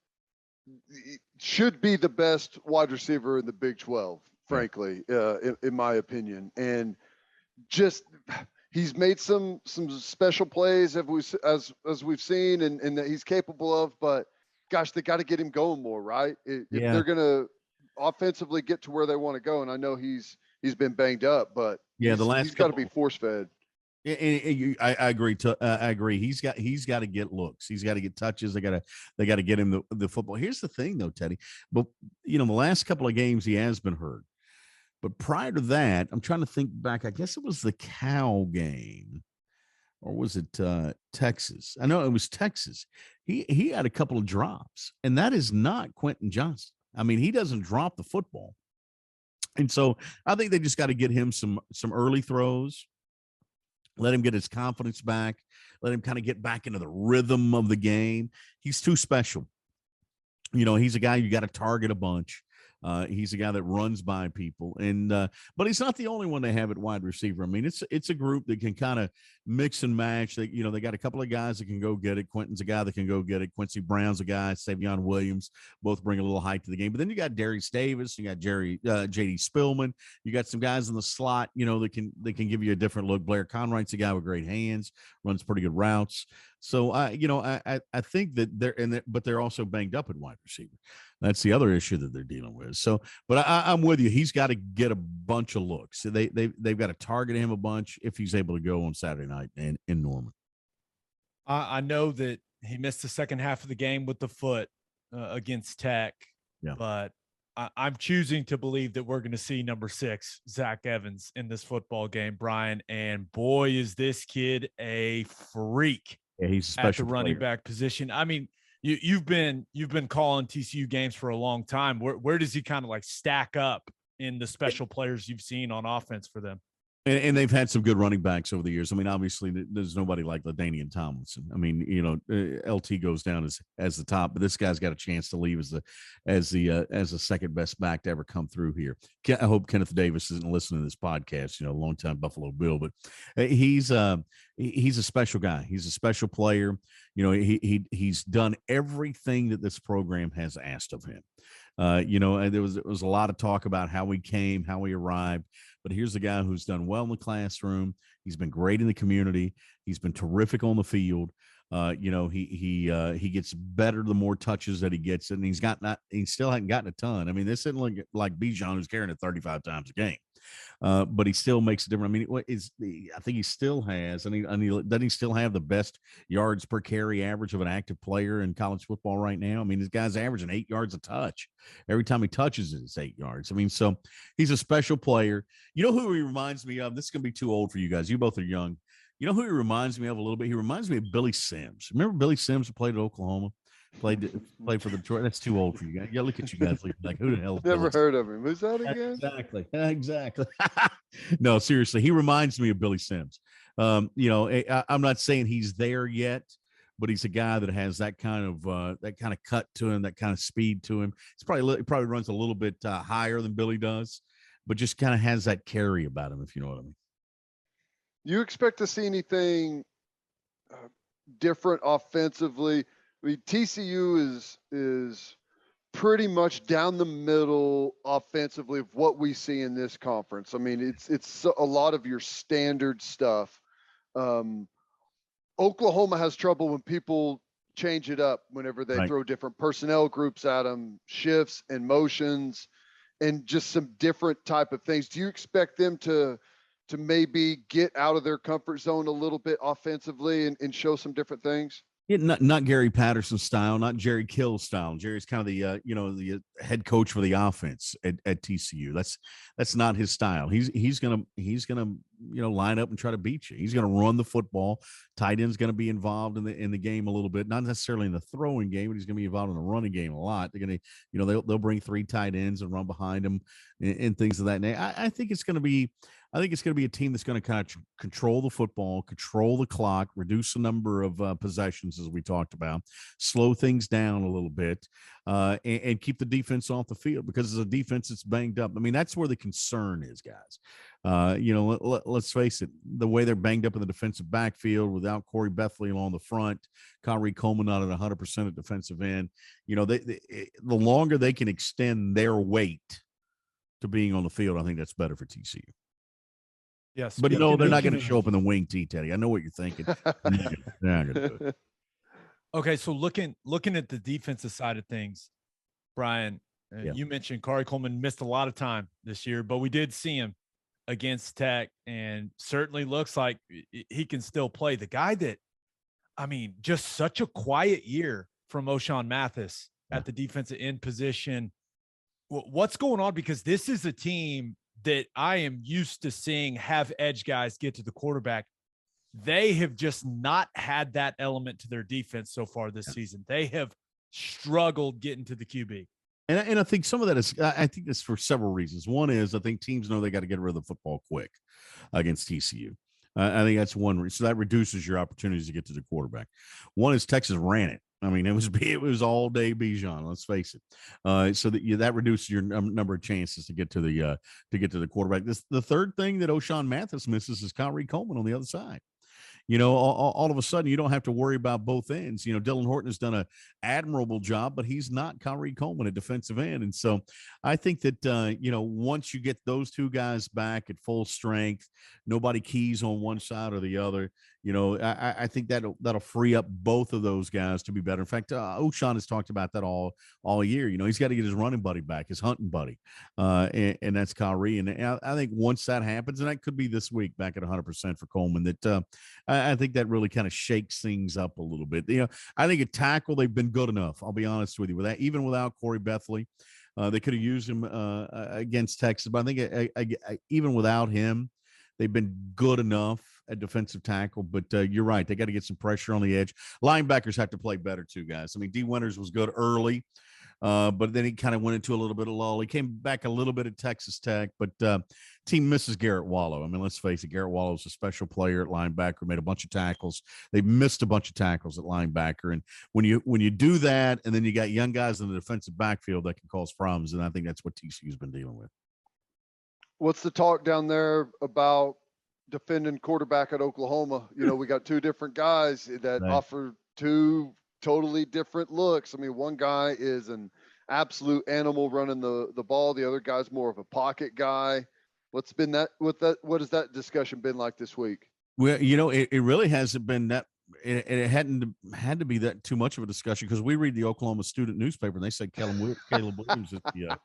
should be the best wide receiver in the Big 12, frankly, in my opinion. And just he's made some special plays as we've seen and that he's capable of, but gosh, they got to get him going more, right? If they're going to offensively get to where they want to go. And I know he's been banged up, but he's got to be force fed. I agree. I agree. He's got to get looks. He's got to get touches. They got to get him the football. Here's the thing, though, Teddy. But the last couple of games he has been hurt. But prior to that, I'm trying to think back. I guess it was the Cal game, or was it Texas? I know it was Texas. He had a couple of drops, and that is not Quentin Johnston. I mean, he doesn't drop the football, and so I think they just got to get him some early throws. Let him get his confidence back. Let him kind of get back into the rhythm of the game. He's too special. He's a guy you got to target a bunch. He's a guy that runs by people, but he's not the only one they have at wide receiver. I mean, it's a group that can kind of mix and match. They got a couple of guys that can go get it. Quentin's a guy that can go get it. Quincy Brown's a guy. Savion Williams, both bring a little height to the game. But then you got Darius Davis, you got J.D. Spillman. You got some guys in the slot, that can give you a different look. Blair Conwright's a guy with great hands, runs pretty good routes. So I think that they're also banged up at wide receiver. That's the other issue that they're dealing with. So, but I'm with you. He's got to get a bunch of looks. They've got to target him a bunch if he's able to go on Saturday night in Norman. I know that he missed the second half of the game with the foot against Tech, but I'm choosing to believe that we're going to see number 6, Zach Evans, in this football game, Brian. And boy, is this kid a freak. Yeah, he's a special at the running back position. I mean, you've been calling TCU games for a long time. Where does he kind of like stack up in the special players you've seen on offense for them? And they've had some good running backs over the years. I mean, obviously, there's nobody like LaDainian Tomlinson. I mean, LT goes down as the top, but this guy's got a chance to leave as the second best back to ever come through here. I hope Kenneth Davis isn't listening to this podcast. Longtime Buffalo Bill, but he's a special guy. He's a special player. He's done everything that this program has asked of him. And there was a lot of talk about how he came, how he arrived. But here's the guy who's done well in the classroom. He's been great in the community. He's been terrific on the field. He gets better the more touches that he gets, and he still hasn't gotten a ton. I mean, this isn't like Bijan, who's carrying it 35 times a game. But he still makes a difference. I mean, I think he still has, doesn't he still have the best yards per carry average of an active player in college football right now? I mean, this guy's averaging 8 yards a touch. Every time he touches it, it's 8 yards. I mean, so he's a special player. You know who he reminds me of? This is going to be too old for you guys. You both are young. You know who he reminds me of a little bit? He reminds me of Billy Sims. Remember Billy Sims who played at Oklahoma? Played for the Detroit. That's too old for you guys. Yeah, look at you guys like who the hell is Never Billy heard of him. Who's that again? Exactly. No, seriously, he reminds me of Billy Sims. I'm not saying he's there yet, but he's a guy that has that kind of cut to him, that kind of speed to him. He probably runs a little bit higher than Billy does, but just kind of has that carry about him, if you know what I mean. You expect to see anything different offensively? I mean, TCU is pretty much down the middle offensively of what we see in this conference. I mean, it's a lot of your standard stuff. Oklahoma has trouble when people change it up whenever they throw different personnel groups at them, shifts and motions, and just some different type of things. Do you expect them to maybe get out of their comfort zone a little bit offensively and show some different things? Yeah, not Gary Patterson style, not Jerry Kill style. Jerry's kind of the head coach for the offense at TCU. That's not his style. He's gonna line up and try to beat you. He's gonna run the football. Tight end's gonna be involved in the game a little bit, not necessarily in the throwing game, but he's gonna be involved in the running game a lot. They're gonna they'll bring 3 tight ends and run behind them and things of that nature. I think it's gonna be a team that's going to kind of control the football, control the clock, reduce the number of possessions, as we talked about, slow things down a little bit, and keep the defense off the field, because as a defense that's banged up. I mean, that's where the concern is, guys. Let's face it, the way they're banged up in the defensive backfield without Corey Bethley along the front, Kyrie Coleman not at 100% at defensive end. The longer they can extend their weight to being on the field, I think that's better for TCU. Yes, but they're not going to show up in the wing tee, Teddy. I know what you're thinking. They're not gonna do it. Okay, so looking at the defensive side of things, Brian, you mentioned Corey Coleman missed a lot of time this year, but we did see him against Tech, and certainly looks like he can still play. The guy that, I mean, just such a quiet year from O'Shawn Mathis at the defensive end position. What's going on? Because this is a team that I am used to seeing have edge guys get to the quarterback. They have just not had that element to their defense so far this season. They have struggled getting to the QB. And I think some of that is, I think it's for several reasons. One is I think teams know they got to get rid of the football quick against TCU. I think that's one reason. So that reduces your opportunities to get to the quarterback. One is Texas ran it. I mean, it was all day Bijan. Let's face it. So that reduces your number of chances to get to the quarterback. The third thing that O'Shawn Mathis misses is Kyrie Coleman on the other side. All of a sudden you don't have to worry about both ends. Dylan Horton has done an admirable job, but he's not Kyrie Coleman at defensive end. And so I think that, once you get those two guys back at full strength, nobody keys on one side or the other, I think that'll free up both of those guys to be better. In fact, O'Shawn has talked about that all year. He's got to get his running buddy back, his hunting buddy, and that's Kyrie. And I think once that happens, and that could be this week back at 100% for Coleman, that I think that really kind of shakes things up a little bit. I think at tackle they've been good enough. I'll be honest with you. Even without Corey Bethley, they could have used him against Texas. But I think even without him, they've been good enough at defensive tackle. But you're right; they got to get some pressure on the edge. Linebackers have to play better too, guys. I mean, D. Winters was good early. But then he kind of went into a little bit of lull. He came back a little bit at Texas Tech, but team misses Garrett Wallow. I mean, let's face it, Garrett Wallow's a special player at linebacker, made a bunch of tackles. They missed a bunch of tackles at linebacker. And when you do that, and then you got young guys in the defensive backfield that can cause problems, and I think that's what TCU's been dealing with. What's the talk down there about defending quarterback at Oklahoma? We got 2 different guys that offer 2 totally different looks. I mean, one guy is an absolute animal running the ball. The other guy's more of a pocket guy. What has that discussion been like this week? Well, it really hasn't been that. It hadn't had to be that too much of a discussion, because we read the Oklahoma Student newspaper and they said Caleb Williams is the.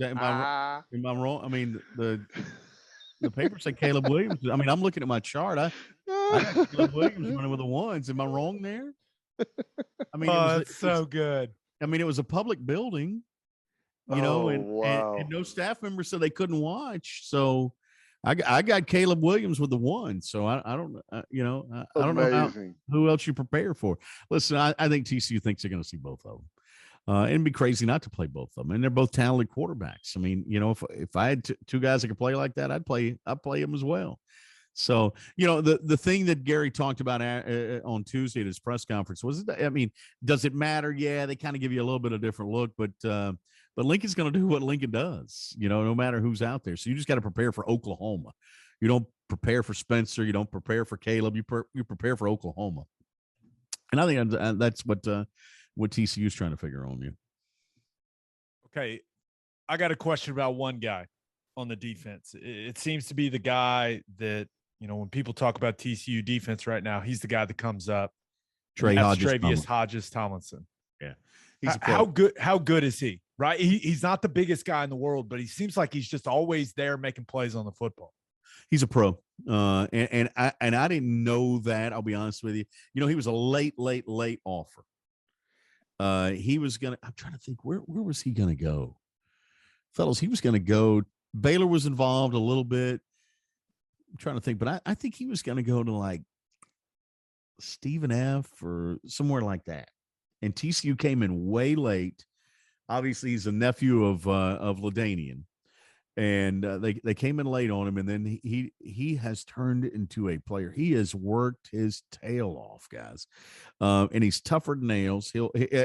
Am I wrong? I mean, the paper said Caleb Williams. I mean, I'm looking at my chart. I Caleb Williams running with the ones. Am I wrong there? I mean, it's so good. I mean, it was a public building, and no staff members said they couldn't watch. So I got Caleb Williams with the 1, so I don't I don't know who else you prepare for. Listen, I think TCU thinks they're going to see both of them. It'd be crazy not to play both of them, and they're both talented quarterbacks. I mean, if I had two guys that could play like that, I'd play them as well. So, the thing that Gary talked about on Tuesday at his press conference was, I mean, does it matter? Yeah, they kind of give you a little bit of different look, but Lincoln's going to do what Lincoln does, no matter who's out there. So you just got to prepare for Oklahoma. You don't prepare for Spencer. You don't prepare for Caleb. You prepare for Oklahoma. And I think that's what TCU is trying to figure on you. Okay, I got a question about one guy on the defense. It seems to be the guy that, when people talk about TCU defense right now, he's the guy that comes up. Travius Hodges Tomlinson. Yeah. How good is he? Right? He's not the biggest guy in the world, but he seems like he's just always there making plays on the football. He's a pro. And I didn't know that. I'll be honest with you. He was a late offer. He was I'm trying to think, where was he gonna go? Fellas, he was gonna go. Baylor was involved a little bit. I'm trying to think, but I think he was gonna go to like Stephen F or somewhere like that. And TCU came in way late. Obviously, he's a nephew of LaDainian. And they came in late on him, and then he has turned into a player. He has worked his tail off, guys, and he's tougher than nails.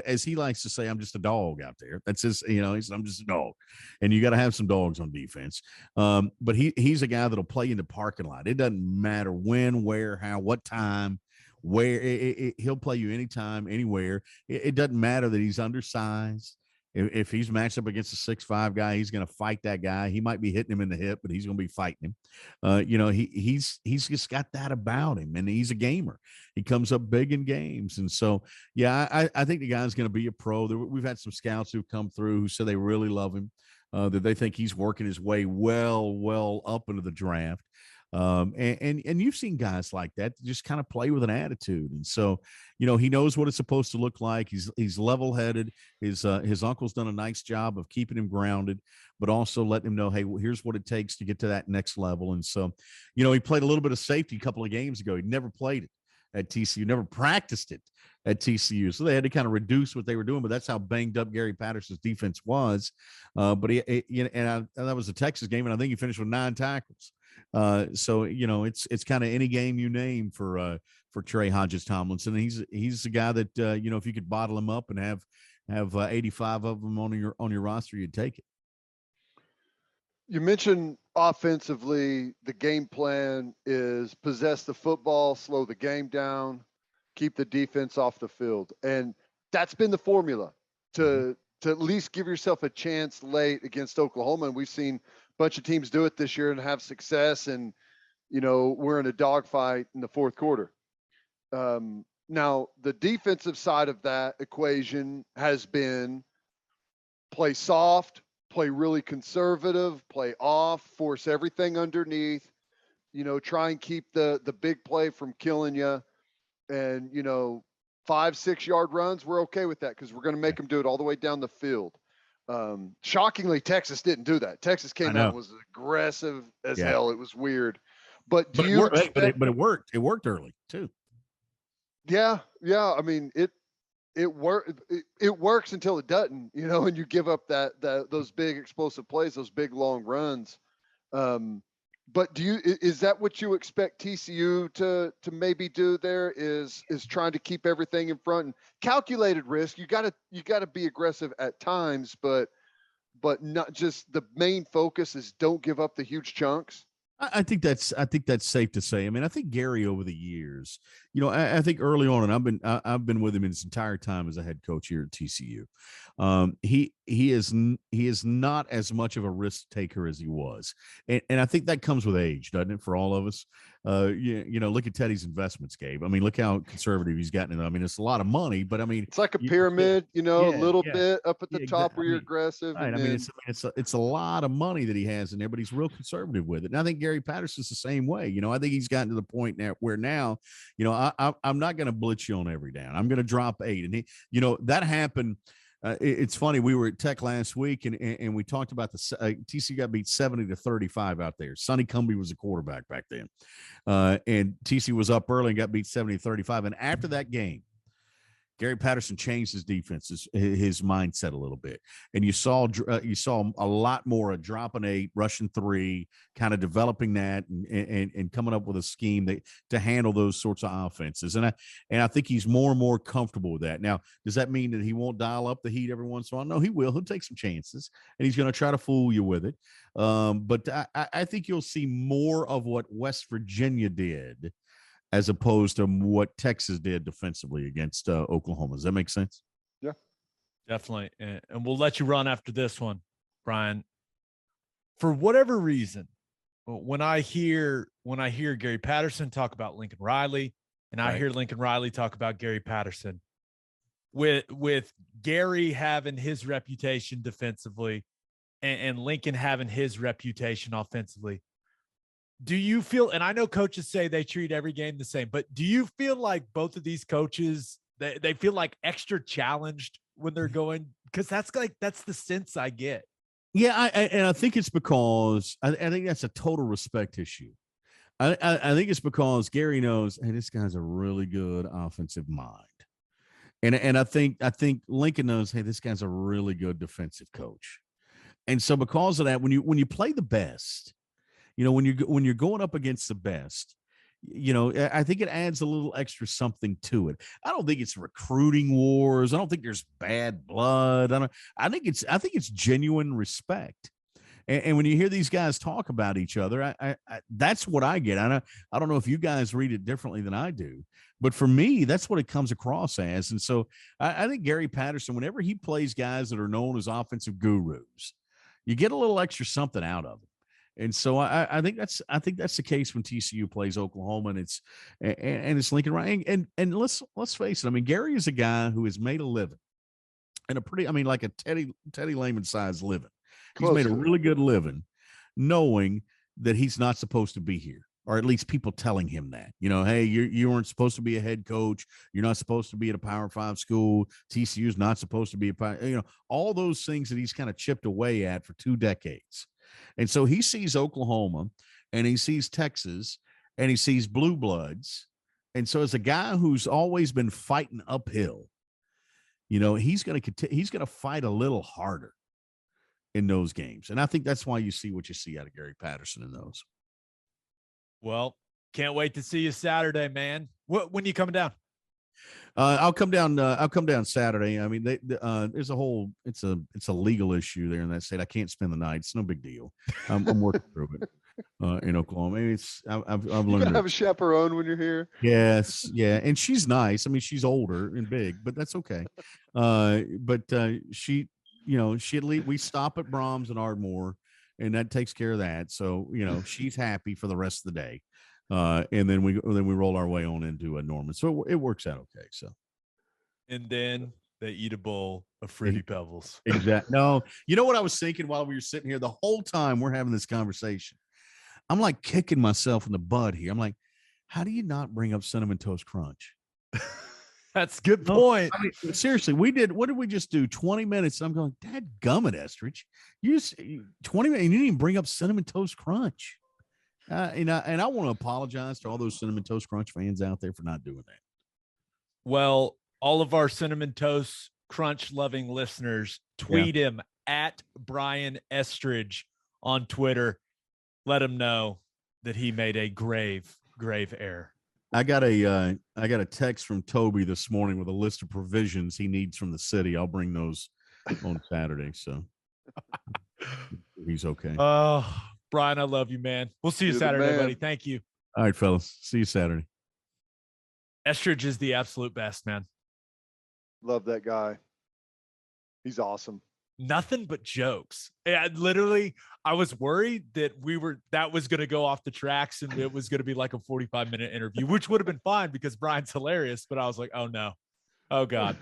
As he likes to say, I'm just a dog out there. That's his, I'm just a dog, and you got to have some dogs on defense. But he's a guy that'll play in the parking lot. It doesn't matter when, where, how, what time, where. He'll play you anytime, anywhere. It doesn't matter that he's undersized. If he's matched up against a 6'5" guy, he's going to fight that guy. He might be hitting him in the hip, but he's going to be fighting him. He's just got that about him, and he's a gamer. He comes up big in games. And so, yeah, I think the guy's going to be a pro. We've had some scouts who've come through who say they really love him, that they think he's working his way well up into the draft. And you've seen guys like that just kind of play with an attitude. And so, he knows what it's supposed to look like. He's level-headed. His uncle's done a nice job of keeping him grounded, but also letting him know, hey, here's what it takes to get to that next level. And so, he played a little bit of safety a couple of games ago. He never played it at TCU, never practiced it at TCU. So they had to kind of reduce what they were doing, but that's how banged up Gary Patterson's defense was. But that was a Texas game, and I think he finished with 9 tackles. So it's kind of any game you name for Trey Hodges Tomlinson. He's the guy that if you could bottle him up and have 85 of them on your roster, you'd take it. You mentioned offensively, the game plan is possess the football, slow the game down, keep the defense off the field, and that's been the formula to at least give yourself a chance late against Oklahoma. And we've seen bunch of teams do it this year and have success, and we're in a dogfight in the fourth quarter. Now the defensive side of that equation has been play soft, play really conservative, play off, force everything underneath, try and keep the big play from killing you, and 5-6 yard runs, we're okay with that because we're going to make them do it all the way down the field. Shockingly, Texas didn't do that. Texas came out and was aggressive as hell. It was weird. But it worked. It worked early too. Yeah. I mean, it works until it doesn't, and you give up those big explosive plays, those big long runs. But is that what you expect TCU to maybe do there, is trying to keep everything in front and calculated risk? You gotta be aggressive at times, but not just, the main focus is don't give up the huge chunks. I think that's safe to say. I mean, I think Gary over the years, I think early on, and I've been with him his entire time as a head coach here at TCU. He is not as much of a risk taker as he was, and I think that comes with age, doesn't it, for all of us? Look at Teddy's investments, Gabe. I mean, look how conservative he's gotten. I mean, it's a lot of money, but I mean, it's like a pyramid, a little bit up at the top where you're aggressive. Right. It's a lot of money that he has, and everybody's real conservative with it. And I think Gary Patterson's the same way. I think he's gotten to the point now where I'm not going to blitz you on every down. I'm going to drop 8, and that happened. It's funny. We were at Tech last week, and we talked about the TCU got beat 70-35 out there. Sonny Cumbie was a quarterback back then, and TCU was up early and got beat 70-35. And after that game, Gary Patterson changed his defense, his mindset a little bit, and you saw a lot more of dropping 8, rushing 3, kind of developing that and coming up with a scheme to handle those sorts of offenses. And I think he's more and more comfortable with that. Now, does that mean that he won't dial up the heat every once in a while? No, he will. He'll take some chances, and he's going to try to fool you with it. But I think you'll see more of what West Virginia did as opposed to what Texas did defensively against Oklahoma. Does that make sense? Yeah, definitely. And we'll let you run after this one, Brian. For whatever reason, when I hear Gary Patterson talk about Lincoln Riley, and I hear Lincoln Riley talk about Gary Patterson, with Gary having his reputation defensively and Lincoln having his reputation offensively, do you feel, and I know coaches say they treat every game the same, but do you feel like both of these coaches, they feel like extra challenged when they're going? Because that's the sense I get. Yeah, I think it's because I think that's a total respect issue. I think it's because Gary knows, hey, this guy's a really good offensive mind. And I think Lincoln knows, hey, this guy's a really good defensive coach. And so because of that, when you play the best, when you're going up against the best, I think it adds a little extra something to it. I don't think it's recruiting wars. I don't think there's bad blood. I think it's genuine respect. And when you hear these guys talk about each other, I that's what I get. I don't know if you guys read it differently than I do, but for me, that's what it comes across as. And so I think Gary Patterson, whenever he plays guys that are known as offensive gurus, you get a little extra something out of it. And so I think that's the case when TCU plays Oklahoma, and it's Lincoln Riley. And let's face it. I mean, Gary is a guy who has made a living, and like a Teddy Lehman size living. He's made a really good living, knowing that he's not supposed to be here, or at least people telling him that. Hey, you weren't supposed to be a head coach. You're not supposed to be at a Power 5 school. TCU is not supposed to be all those things that he's kind of chipped away at for 2 decades. And so he sees Oklahoma, and he sees Texas, and he sees blue bloods. And so as a guy who's always been fighting uphill, he's going to fight a little harder in those games. And I think that's why you see what you see out of Gary Patterson in those. Well, can't wait to see you Saturday, man. When are you coming down? I'll come down Saturday. I mean, there's it's a legal issue there in that state. I can't spend the night. It's no big deal. I'm working through it in Oklahoma. Maybe I've learned. You gotta have a chaperone when you're here. Yes, yeah, and she's nice. I mean, she's older and big, but that's okay. But she we stop at Brahms and Ardmore, and that takes care of that. So she's happy for the rest of the day. And then we roll our way on into Norman. So it works out okay. So, and then they eat a bowl of Fruity Pebbles. Exactly. No, you know what I was thinking while we were sitting here the whole time we're having this conversation? I'm like kicking myself in the butt here. I'm like, how do you not bring up Cinnamon Toast Crunch? That's a good point. I mean, seriously, what did we just do? 20 minutes. I'm going, dadgummit, Estridge. 20 minutes, and you didn't even bring up Cinnamon Toast Crunch. And I want to apologize to all those Cinnamon Toast Crunch fans out there for not doing that. Well, all of our Cinnamon Toast Crunch loving listeners, tweet him at Brian Estridge on Twitter. Let him know that he made a grave error. I got a text from Toby this morning with a list of provisions he needs from the city. I'll bring those on Saturday. So he's okay. Brian, I love you, man. We'll see you Saturday, buddy. Thank you. All right, fellas. See you Saturday. Estridge is the absolute best, man. Love that guy. He's awesome. Nothing but jokes. I was worried that that was going to go off the tracks and it was going to be like a 45-minute interview, which would have been fine because Brian's hilarious. But I was like, oh no, oh God.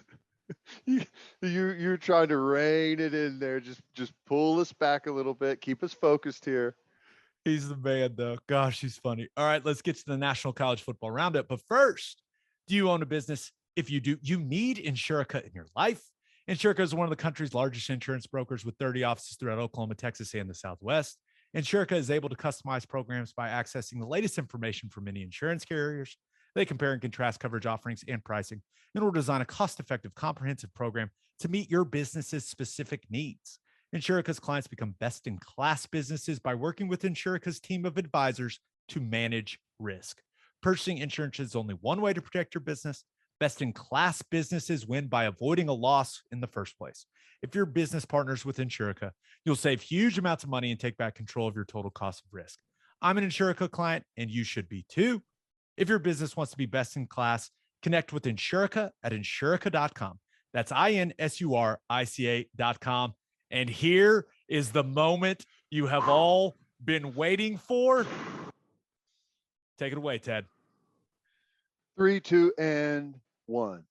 You're trying to rein it in there. Just pull us back a little bit. Keep us focused here. He's the man, though. Gosh, he's funny. All right, let's get to the National College Football Roundup. But first, do you own a business? If you do, you need Insurica in your life. Insurica is one of the country's largest insurance brokers with 30 offices throughout Oklahoma, Texas, and the Southwest. Insurica is able to customize programs by accessing the latest information from many insurance carriers. They compare and contrast coverage offerings and pricing in order to design a cost-effective, comprehensive program to meet your business's specific needs. Insurica's clients become best-in-class businesses by working with Insurica's team of advisors to manage risk. Purchasing insurance is only one way to protect your business. Best-in-class businesses win by avoiding a loss in the first place. If your business partners with Insurica, you'll save huge amounts of money and take back control of your total cost of risk. I'm an Insurica client, and you should be too. If your business wants to be best in class, connect with Insurica at insurica.com. That's INSURICA.com. And here is the moment you have all been waiting for. Take it away, Ted. 3, 2, and 1.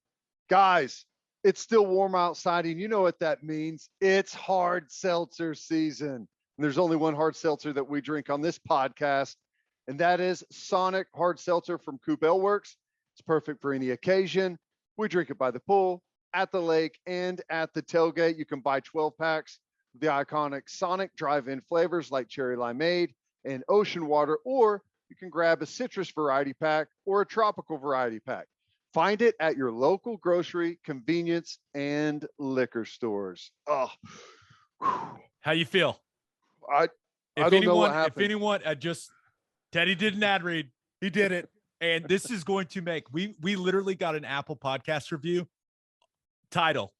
Guys, it's still warm outside, and you know what that means. It's hard seltzer season. And there's only one hard seltzer that we drink on this podcast, and that is Sonic Hard Seltzer from Coop Ale Works. It's perfect for any occasion. We drink it by the pool, at the lake, and at the tailgate. You can buy 12 packs of the iconic Sonic drive-in flavors like cherry limeade and ocean water, or you can grab a citrus variety pack or a tropical variety pack. Find it at your local grocery, convenience, and liquor stores. Oh, how you feel? I don't know what happened. If anyone, Teddy did an ad read. He did it. And this is going to make, we literally got an Apple podcast review. Title,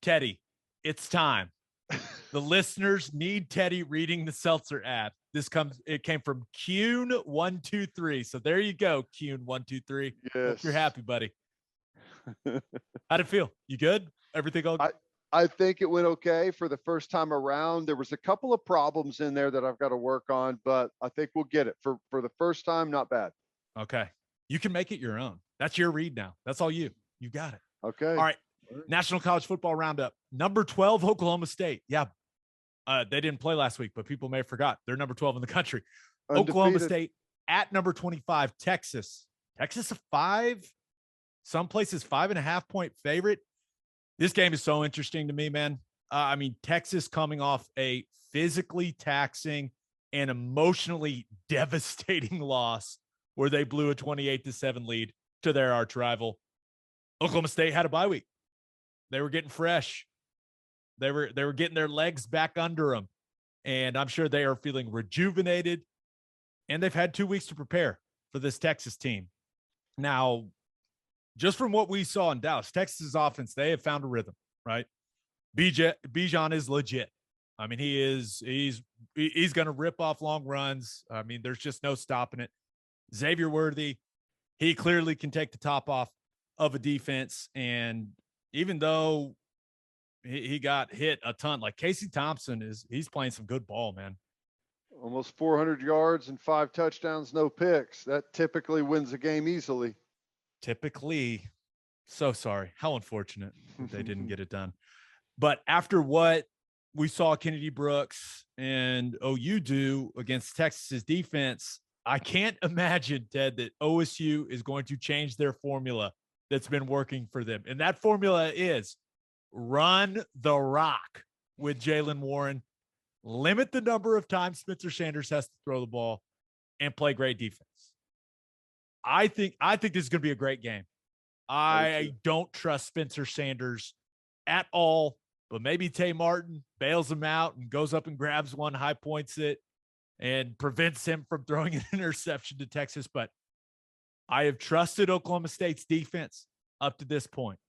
Teddy, it's time. The listeners need Teddy reading the seltzer ad. It came from Kuhn123. So there you go, Kuhn123. Yes. Hope you're happy, buddy. How'd it feel? You good? Everything all good? I think it went okay for the first time around. There was a couple of problems in there that I've got to work on, but I think we'll get it. For the first time, not bad. Okay. You can make it your own. That's your read now. That's all you. You got it. Okay. All right. National College Football Roundup. Number 12, Oklahoma State. Yeah. They didn't play last week, but people may have forgot. They're number 12 in the country. Undefeated. Oklahoma State at number 25, Texas. Texas a 5, some places 5.5 point favorite. This game is so interesting to me, man. I mean, Texas coming off a physically taxing and emotionally devastating loss where they blew a 28-7 lead to their arch rival. Oklahoma State had a bye week. They were getting fresh. They were getting their legs back under them. And I'm sure they are feeling rejuvenated. And they've had 2 weeks to prepare for this Texas team. Now, just from what we saw in Dallas, Texas' offense, they have found a rhythm, right? Bijan is legit. I mean, he's going to rip off long runs. I mean, there's just no stopping it. Xavier Worthy, he clearly can take the top off of a defense. And even though he got hit a ton, like Casey Thompson he's playing some good ball, man. Almost 400 yards and 5 touchdowns, no picks. That typically wins a game easily. Typically. So sorry. How unfortunate that they didn't get it done. But after what we saw Kennedy Brooks and OU do against Texas's defense, I can't imagine, Ted, that OSU is going to change their formula that's been working for them. And that formula is run the rock with Jaylen Warren, limit the number of times Spencer Sanders has to throw the ball, and play great defense. I think this is going to be a great game. I don't trust Spencer Sanders at all, but maybe Tay Martin bails him out and goes up and grabs one, high points it, and prevents him from throwing an interception to Texas. But I have trusted Oklahoma State's defense up to this point.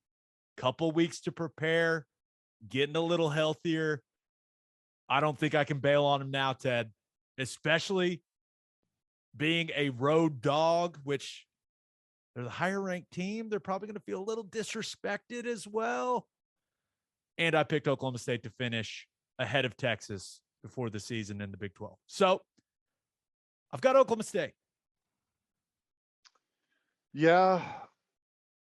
Couple weeks to prepare, getting a little healthier. I don't think I can bail on him now, Ted, especially being a road dog, which they're the higher ranked team. They're probably going to feel a little disrespected as well. And I picked Oklahoma State to finish ahead of Texas before the season in the Big 12. So I've got Oklahoma State. Yeah,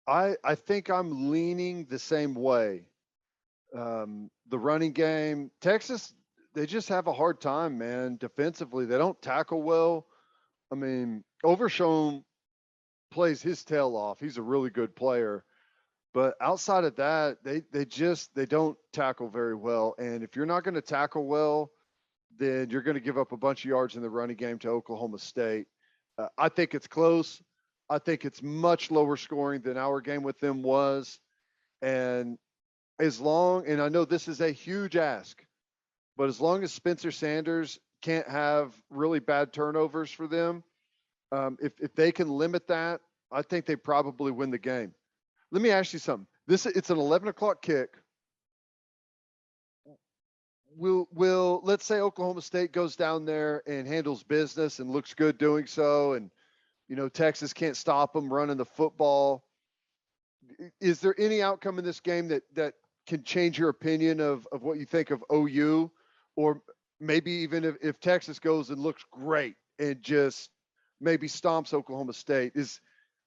I think I'm leaning the same way. The running game, Texas, they just have a hard time, man. Defensively, they don't tackle well. I mean, Overshown plays his tail off. He's a really good player. But outside of that, they don't tackle very well. And if you're not going to tackle well, then you're going to give up a bunch of yards in the running game to Oklahoma State. I think it's close. I think it's much lower scoring than our game with them was. And and I know this is a huge ask, but as long as Spencer Sanders can't have really bad turnovers for them, if they can limit that, I think they probably win the game. Let me ask you something. It's an 11 o'clock kick. Will let's say Oklahoma State goes down there and handles business and looks good doing so, and Texas can't stop them running the football. Is there any outcome in this game that can change your opinion of what you think of OU, or maybe even if Texas goes and looks great and just maybe stomps Oklahoma State?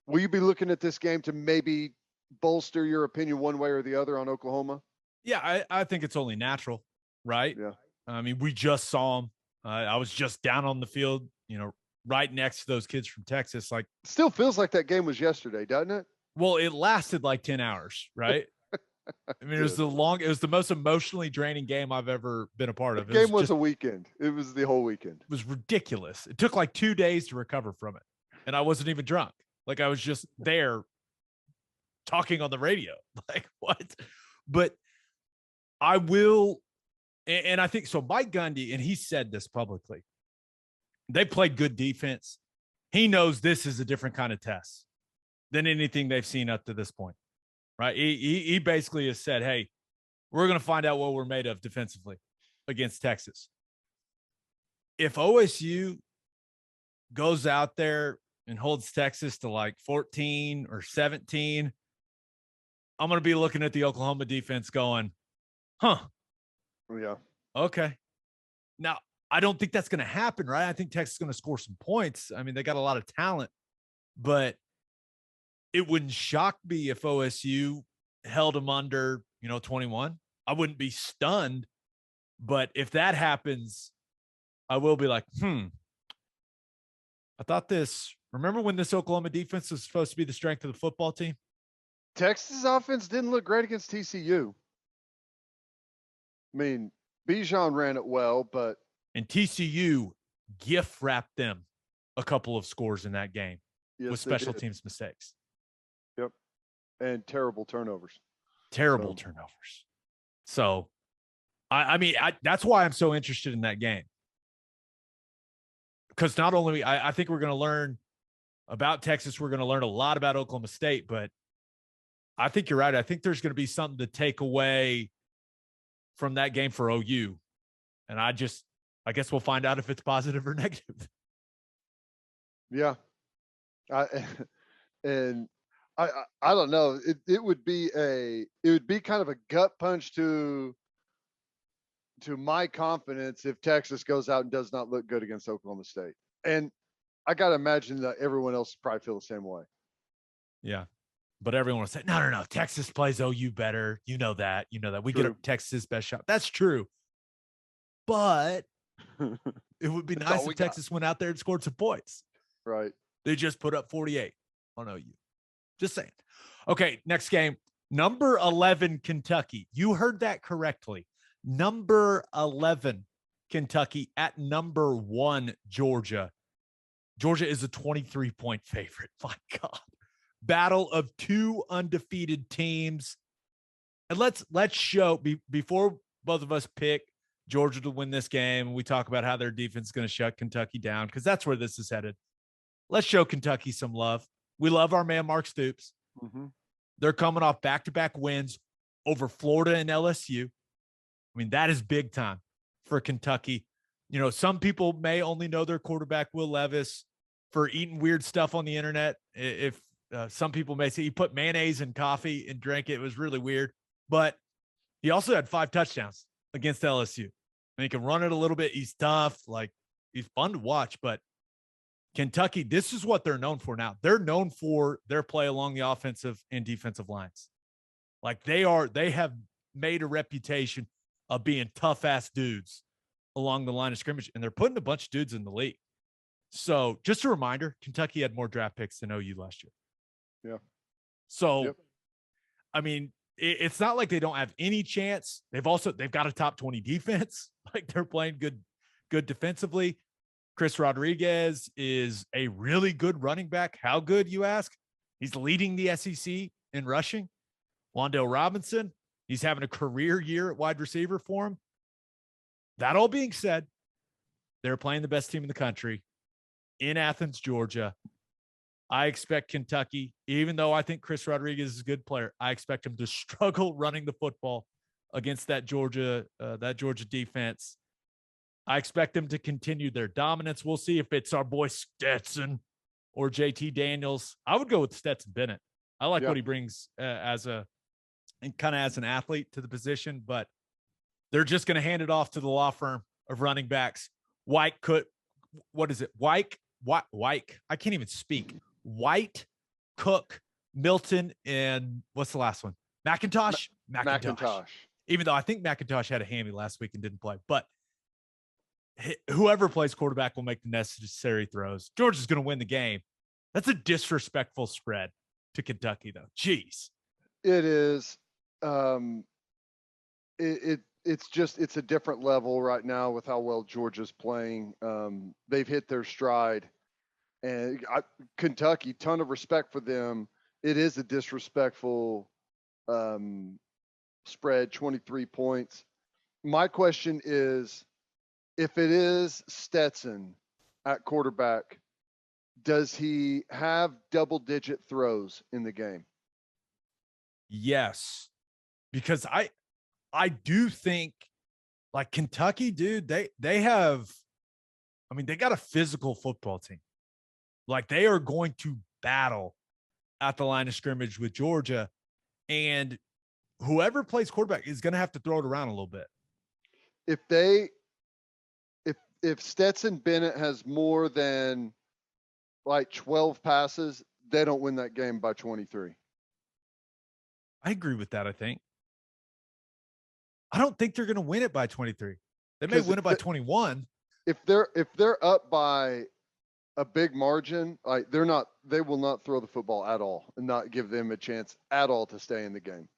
Will you be looking at this game to maybe bolster your opinion one way or the other on Oklahoma? Yeah, I think it's only natural, right? Yeah. I mean, we just saw them. I was just down on the field, right next to those kids from Texas. Like, still feels like that game was yesterday, doesn't it? Well, it lasted like 10 hours, right? I mean, it was the most emotionally draining game I've ever been a part of. The game was a weekend. It was the whole weekend. It was ridiculous. It took like 2 days to recover from it. And I wasn't even drunk. Like, I was just there talking on the radio. Like, what? But I will, and I think so. Mike Gundy, and he said this publicly, they played good defense. He knows this is a different kind of test than anything they've seen up to this point, right? He basically has said, hey, we're going to find out what we're made of defensively against Texas. If OSU goes out there and holds Texas to like 14 or 17, I'm going to be looking at the Oklahoma defense going, yeah, okay. Now, I don't think that's going to happen, right? I think Texas is going to score some points. I mean, they got a lot of talent, but it wouldn't shock me if OSU held them under, 21. I wouldn't be stunned, but if that happens, I will be like, I thought this. Remember when this Oklahoma defense was supposed to be the strength of the football team? Texas offense didn't look great against TCU. I mean, Bijan ran it well, but and TCU gift wrapped them a couple of scores in that game with special teams mistakes. Yep. And terrible turnovers. Turnovers. So, I mean, that's why I'm so interested in that game. Because not only I think we're going to learn about Texas, we're going to learn a lot about Oklahoma State, but I think you're right. I think there's going to be something to take away from that game for OU. And I guess we'll find out if it's positive or negative. Yeah. I don't know. It would be kind of a gut punch to my confidence if Texas goes out and does not look good against Oklahoma State. And I got to imagine that everyone else probably feel the same way. Yeah. But everyone will say, no. Texas plays OU better. You know that. We True. get Texas' best shot. That's true. But it would be nice if Texas went out there and scored some points. Right. They just put up 48 on OU. Just saying. Okay, next game. Number 11, Kentucky. You heard that correctly. Number 11, Kentucky at number 1, Georgia. Georgia is a 23-point favorite. My God. Battle of two undefeated teams. And let's show, before both of us pick Georgia to win this game, and we talk about how their defense is going to shut Kentucky down, because that's where this is headed. Let's show Kentucky some love. We love our man, Mark Stoops. Mm-hmm. They're coming off back-to-back wins over Florida and LSU. I mean, that is big time for Kentucky. Some people may only know their quarterback, Will Levis, for eating weird stuff on the internet. If some people may say he put mayonnaise in coffee and drank it. It was really weird. But he also had 5 touchdowns against LSU. And he can run it a little bit. He's tough. Like, he's fun to watch. But Kentucky, this is what they're known for now. They're known for their play along the offensive and defensive lines. Like, they have made a reputation of being tough-ass dudes along the line of scrimmage. And they're putting a bunch of dudes in the league. So just a reminder, Kentucky had more draft picks than OU last year. Yeah. So yep. I mean, it's not like they don't have any chance. They've got a top 20 defense. Like they're playing good defensively. Chris Rodriguez is a really good running back. How good, you ask? He's leading the SEC in rushing. Wan'Dale Robinson, he's having a career year at wide receiver for him. That all being said, they're playing the best team in the country in Athens, Georgia. I expect Kentucky, even though I think Chris Rodriguez is a good player, I expect him to struggle running the football against that Georgia defense. I expect them to continue their dominance. We'll see if it's our boy Stetson or JT Daniels. I would go with Stetson Bennett. I like what he brings as an athlete to the position, but they're just going to hand it off to the law firm of running backs. White, I can't even speak. White, Cook, Milton, and what's the last one? McIntosh. Even though I think McIntosh had a hammy last week and didn't play, but whoever plays quarterback will make the necessary throws. Georgia's going to win the game. That's a disrespectful spread to Kentucky, though. Jeez. It is. It's a different level right now with how well Georgia's playing. They've hit their stride. And Kentucky, ton of respect for them. It is a disrespectful spread, 23 points. My question is, if it is Stetson at quarterback, does he have double-digit throws in the game? Yes, because I do think, like, Kentucky, dude, they have, I mean, they got a physical football team. Like, they are going to battle at the line of scrimmage with Georgia, and whoever plays quarterback is going to have to throw it around a little bit. If Stetson Bennett has more than like 12 passes, they don't win that game by 23. I agree with that. I don't think they're going to win it by 23. They may win it by 21. If they're up by a big margin, like they will not throw the football at all and not give them a chance at all to stay in the game.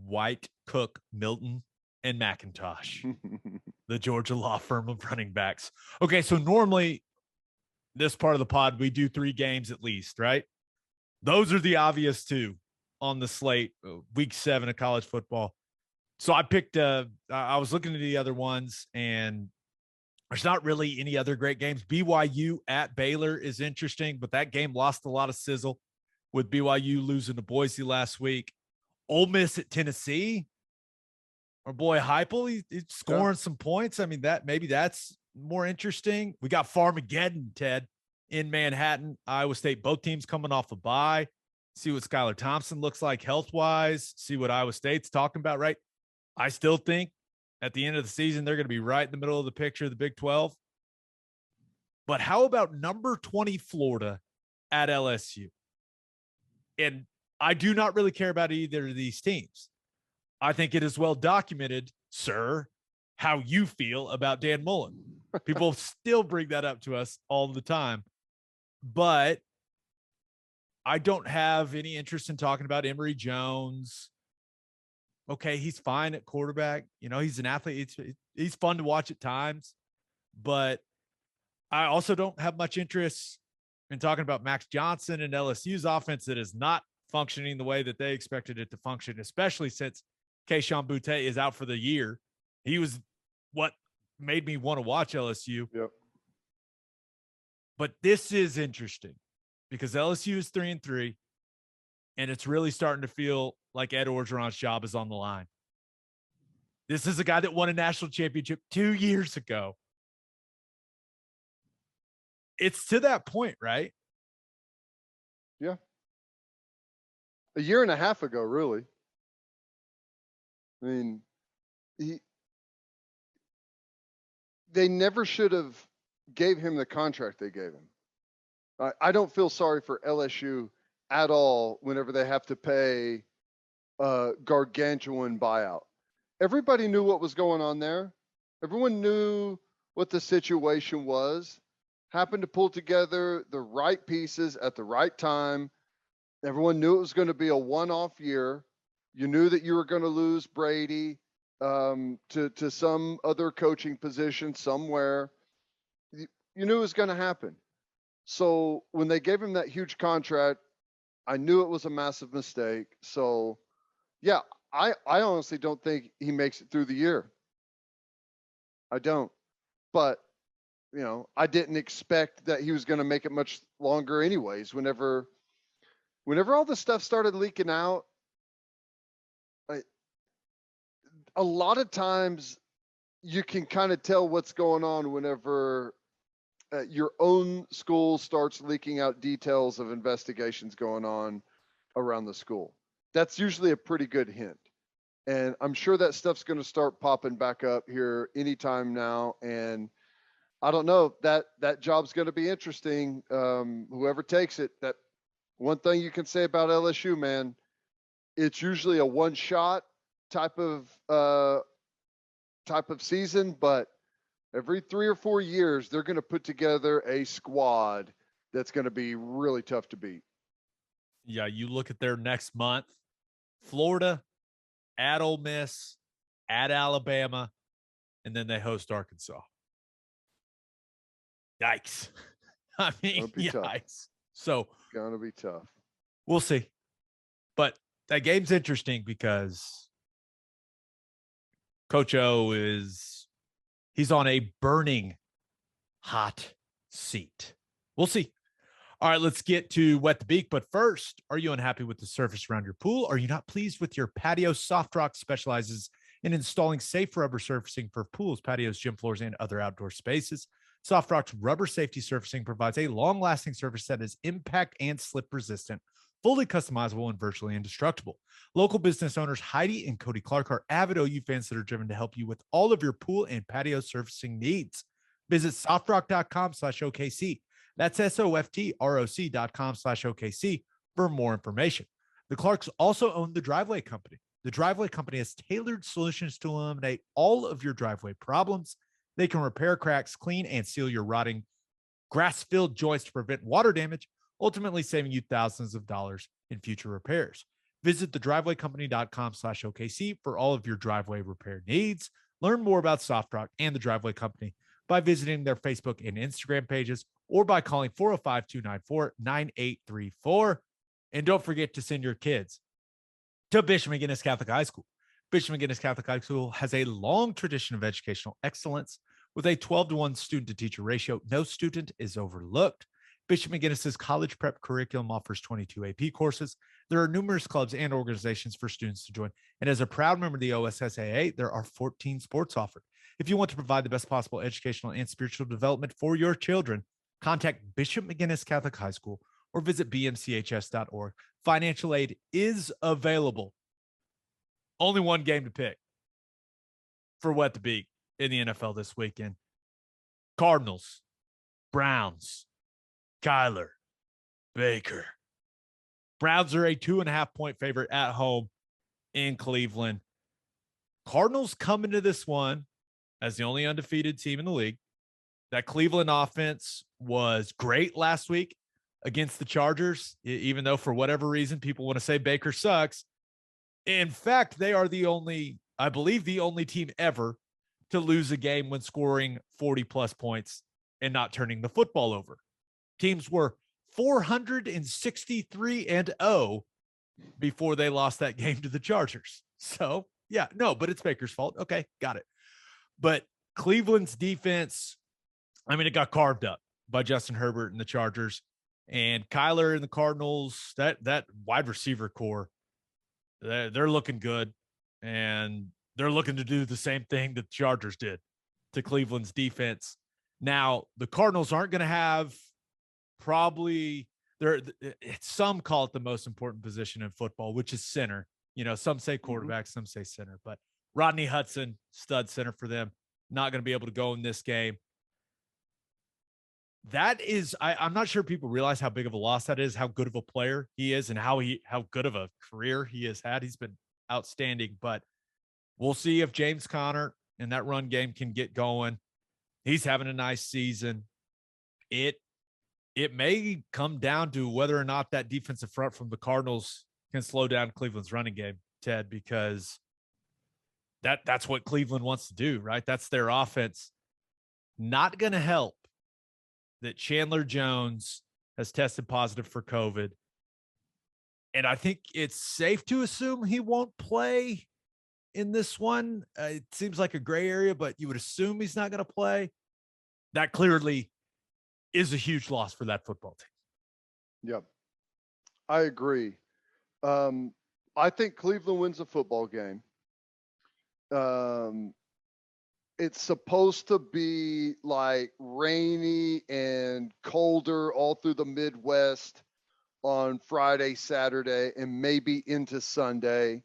White, Cook, Milton, and McIntosh, the Georgia law firm of running backs. Okay, so normally this part of the pod, we do 3 games at least, right? Those are the obvious 2 on the slate, week 7 of college football. So I picked, I was looking at the other ones, and there's not really any other great games. BYU at Baylor is interesting, but that game lost a lot of sizzle with BYU losing to Boise last week. Ole Miss at Tennessee. Our boy Heupel, he's scoring some points. I mean, maybe that's more interesting. We got Farmageddon, Ted, in Manhattan, Iowa State. Both teams coming off a bye. See what Skylar Thompson looks like health-wise. See what Iowa State's talking about, right? I still think at the end of the season, they're going to be right in the middle of the picture of the Big 12. But how about number 20 Florida at LSU? And I do not really care about either of these teams. I think it is well documented, sir, how you feel about Dan Mullen. People still bring that up to us all the time. But I don't have any interest in talking about Emory Jones. Okay, he's fine at quarterback. You know, he's an athlete. He's fun to watch at times. But I also don't have much interest in talking about Max Johnson and LSU's offense that is not functioning the way that they expected it to function, especially since Keyshawn Boutte is out for the year. He was what made me want to watch LSU. Yep. But this is interesting because LSU is 3-3, and it's really starting to feel like Ed Orgeron's job is on the line. This is a guy that won a national championship 2 years ago. It's to that point, right? Yeah. A year and a half ago, really. I mean, they never should have gave him the contract they gave him. I don't feel sorry for LSU at all whenever they have to pay a gargantuan buyout. Everybody knew what was going on there. Everyone knew what the situation was. Happened to pull together the right pieces at the right time. Everyone knew it was going to be a one-off year. You knew that you were going to lose Brady to some other coaching position somewhere. You knew it was going to happen. So when they gave him that huge contract, I knew it was a massive mistake. So, yeah, I honestly don't think he makes it through the year. I don't. But, I didn't expect that he was going to make it much longer anyways. Whenever all the stuff started leaking out, a lot of times you can kind of tell what's going on whenever your own school starts leaking out details of investigations going on around the school. That's usually a pretty good hint. And I'm sure that stuff's going to start popping back up here anytime now. And I don't know, that job's going to be interesting. Whoever takes it, that one thing you can say about LSU, man, it's usually a one shot type of season, but every 3 or 4 years, they're going to put together a squad that's going to be really tough to beat. Yeah, you look at their next month, Florida, at Ole Miss, at Alabama, and then they host Arkansas. Yikes. I mean, yikes. Tough. So it's going to be tough. We'll see. But that game's interesting because Coach O he's on a burning hot seat. We'll see. All right, let's get to Wet the Beak. But first, are you unhappy with the surface around your pool? Are you not pleased with your patio? Soft Rock specializes in installing safe rubber surfacing for pools, patios, gym floors, and other outdoor spaces. Soft Rock's rubber safety surfacing provides a long-lasting surface that is impact and slip resistant, fully customizable, and virtually indestructible. Local business owners Heidi and Cody Clark are avid OU fans that are driven to help you with all of your pool and patio surfacing needs. Visit softrock.com/OKC. That's SOFTROC.com/OKC for more information. The Clarks also own the Driveway Company. The Driveway Company has tailored solutions to eliminate all of your driveway problems. They can repair cracks, clean and seal your rotting grass-filled joints to prevent water damage, ultimately saving you thousands of dollars in future repairs. Visit thedrivewaycompany.com/OKC for all of your driveway repair needs. Learn more about Soft Rock and the Driveway Company by visiting their Facebook and Instagram pages or by calling 405-294-9834. And don't forget to send your kids to Bishop McGuinness Catholic High School. Bishop McGuinness Catholic High School has a long tradition of educational excellence with a 12-to-1 student-to-teacher ratio. No student is overlooked. Bishop McGuinness's college prep curriculum offers 22 AP courses. There are numerous clubs and organizations for students to join. And as a proud member of the OSSAA, there are 14 sports offered. If you want to provide the best possible educational and spiritual development for your children, contact Bishop McGuinness Catholic High School or visit bmchs.org. Financial aid is available. Only one game to pick for Wet the Beak in the NFL this weekend. Cardinals, Browns, Kyler, Baker. Browns are a 2.5-point favorite at home in Cleveland. Cardinals come into this one as the only undefeated team in the league. That Cleveland offense was great last week against the Chargers, even though for whatever reason people want to say Baker sucks. In fact, they are I believe the only team ever to lose a game when scoring 40-plus points and not turning the football over. Teams were 463-0 before they lost that game to the Chargers. So, yeah, no, but it's Baker's fault. Okay, got it. But Cleveland's defense, it got carved up by Justin Herbert and the Chargers. And Kyler and the Cardinals, that wide receiver core, they're looking good. And they're looking to do the same thing that the Chargers did to Cleveland's defense. Now, the Cardinals aren't going to have some call it the most important position in football, which is center. Some say quarterback, some say center, but Rodney Hudson, stud center for them, not going to be able to go in this game. That is, I'm not sure people realize how big of a loss that is, how good of a player he is, and how good of a career he has had. He's been outstanding, but we'll see if James Conner and that run game can get going. He's having a nice season. it may come down to whether or not that defensive front from the Cardinals can slow down Cleveland's running game, Ted, because that's what Cleveland wants to do, right? That's their offense. Not going to help that Chandler Jones has tested positive for COVID. And I think it's safe to assume he won't play in this one. It seems like a gray area, but you would assume he's not going to play. That clearly is a huge loss for that football team. Yep. I agree. I think Cleveland wins the football game. It's supposed to be like rainy and colder all through the Midwest on Friday, Saturday, and maybe into Sunday.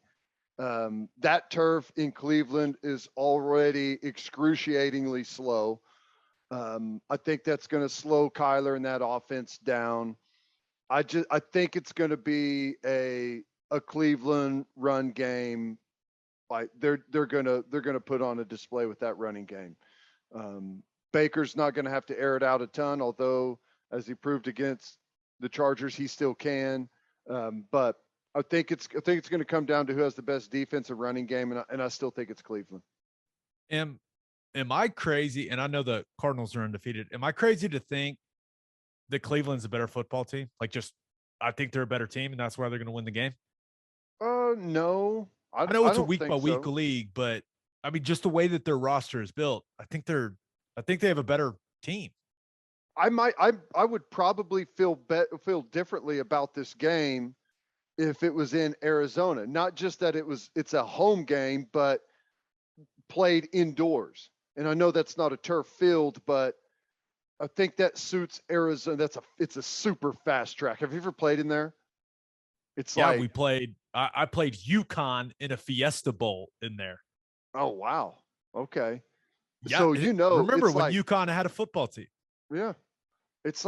That turf in Cleveland is already excruciatingly slow. I think that's going to slow Kyler and that offense down. I think it's going to be a Cleveland run game. Like they're going to put on a display with that running game. Baker's not going to have to air it out a ton, although as he proved against the Chargers, he still can. But I think it's going to come down to who has the best defensive running game, and I still think it's Cleveland. Am I crazy? And I know the Cardinals are undefeated. Am I crazy to think that Cleveland's a better football team? Like, just I think they're a better team, and that's why they're going to win the game. No. I know it's a don't week by week so. league, but I mean, just the way that their roster is built, I think they have a better team. I would probably feel differently about this game if it was in Arizona. Not just that it's a home game, but played indoors. And I know that's not a turf field, but I think that suits Arizona. It's a super fast track. Have you ever played in there? We played. I played UConn in a Fiesta Bowl in there. Oh wow. Okay. Yeah, so remember when UConn had a football team? Yeah. It's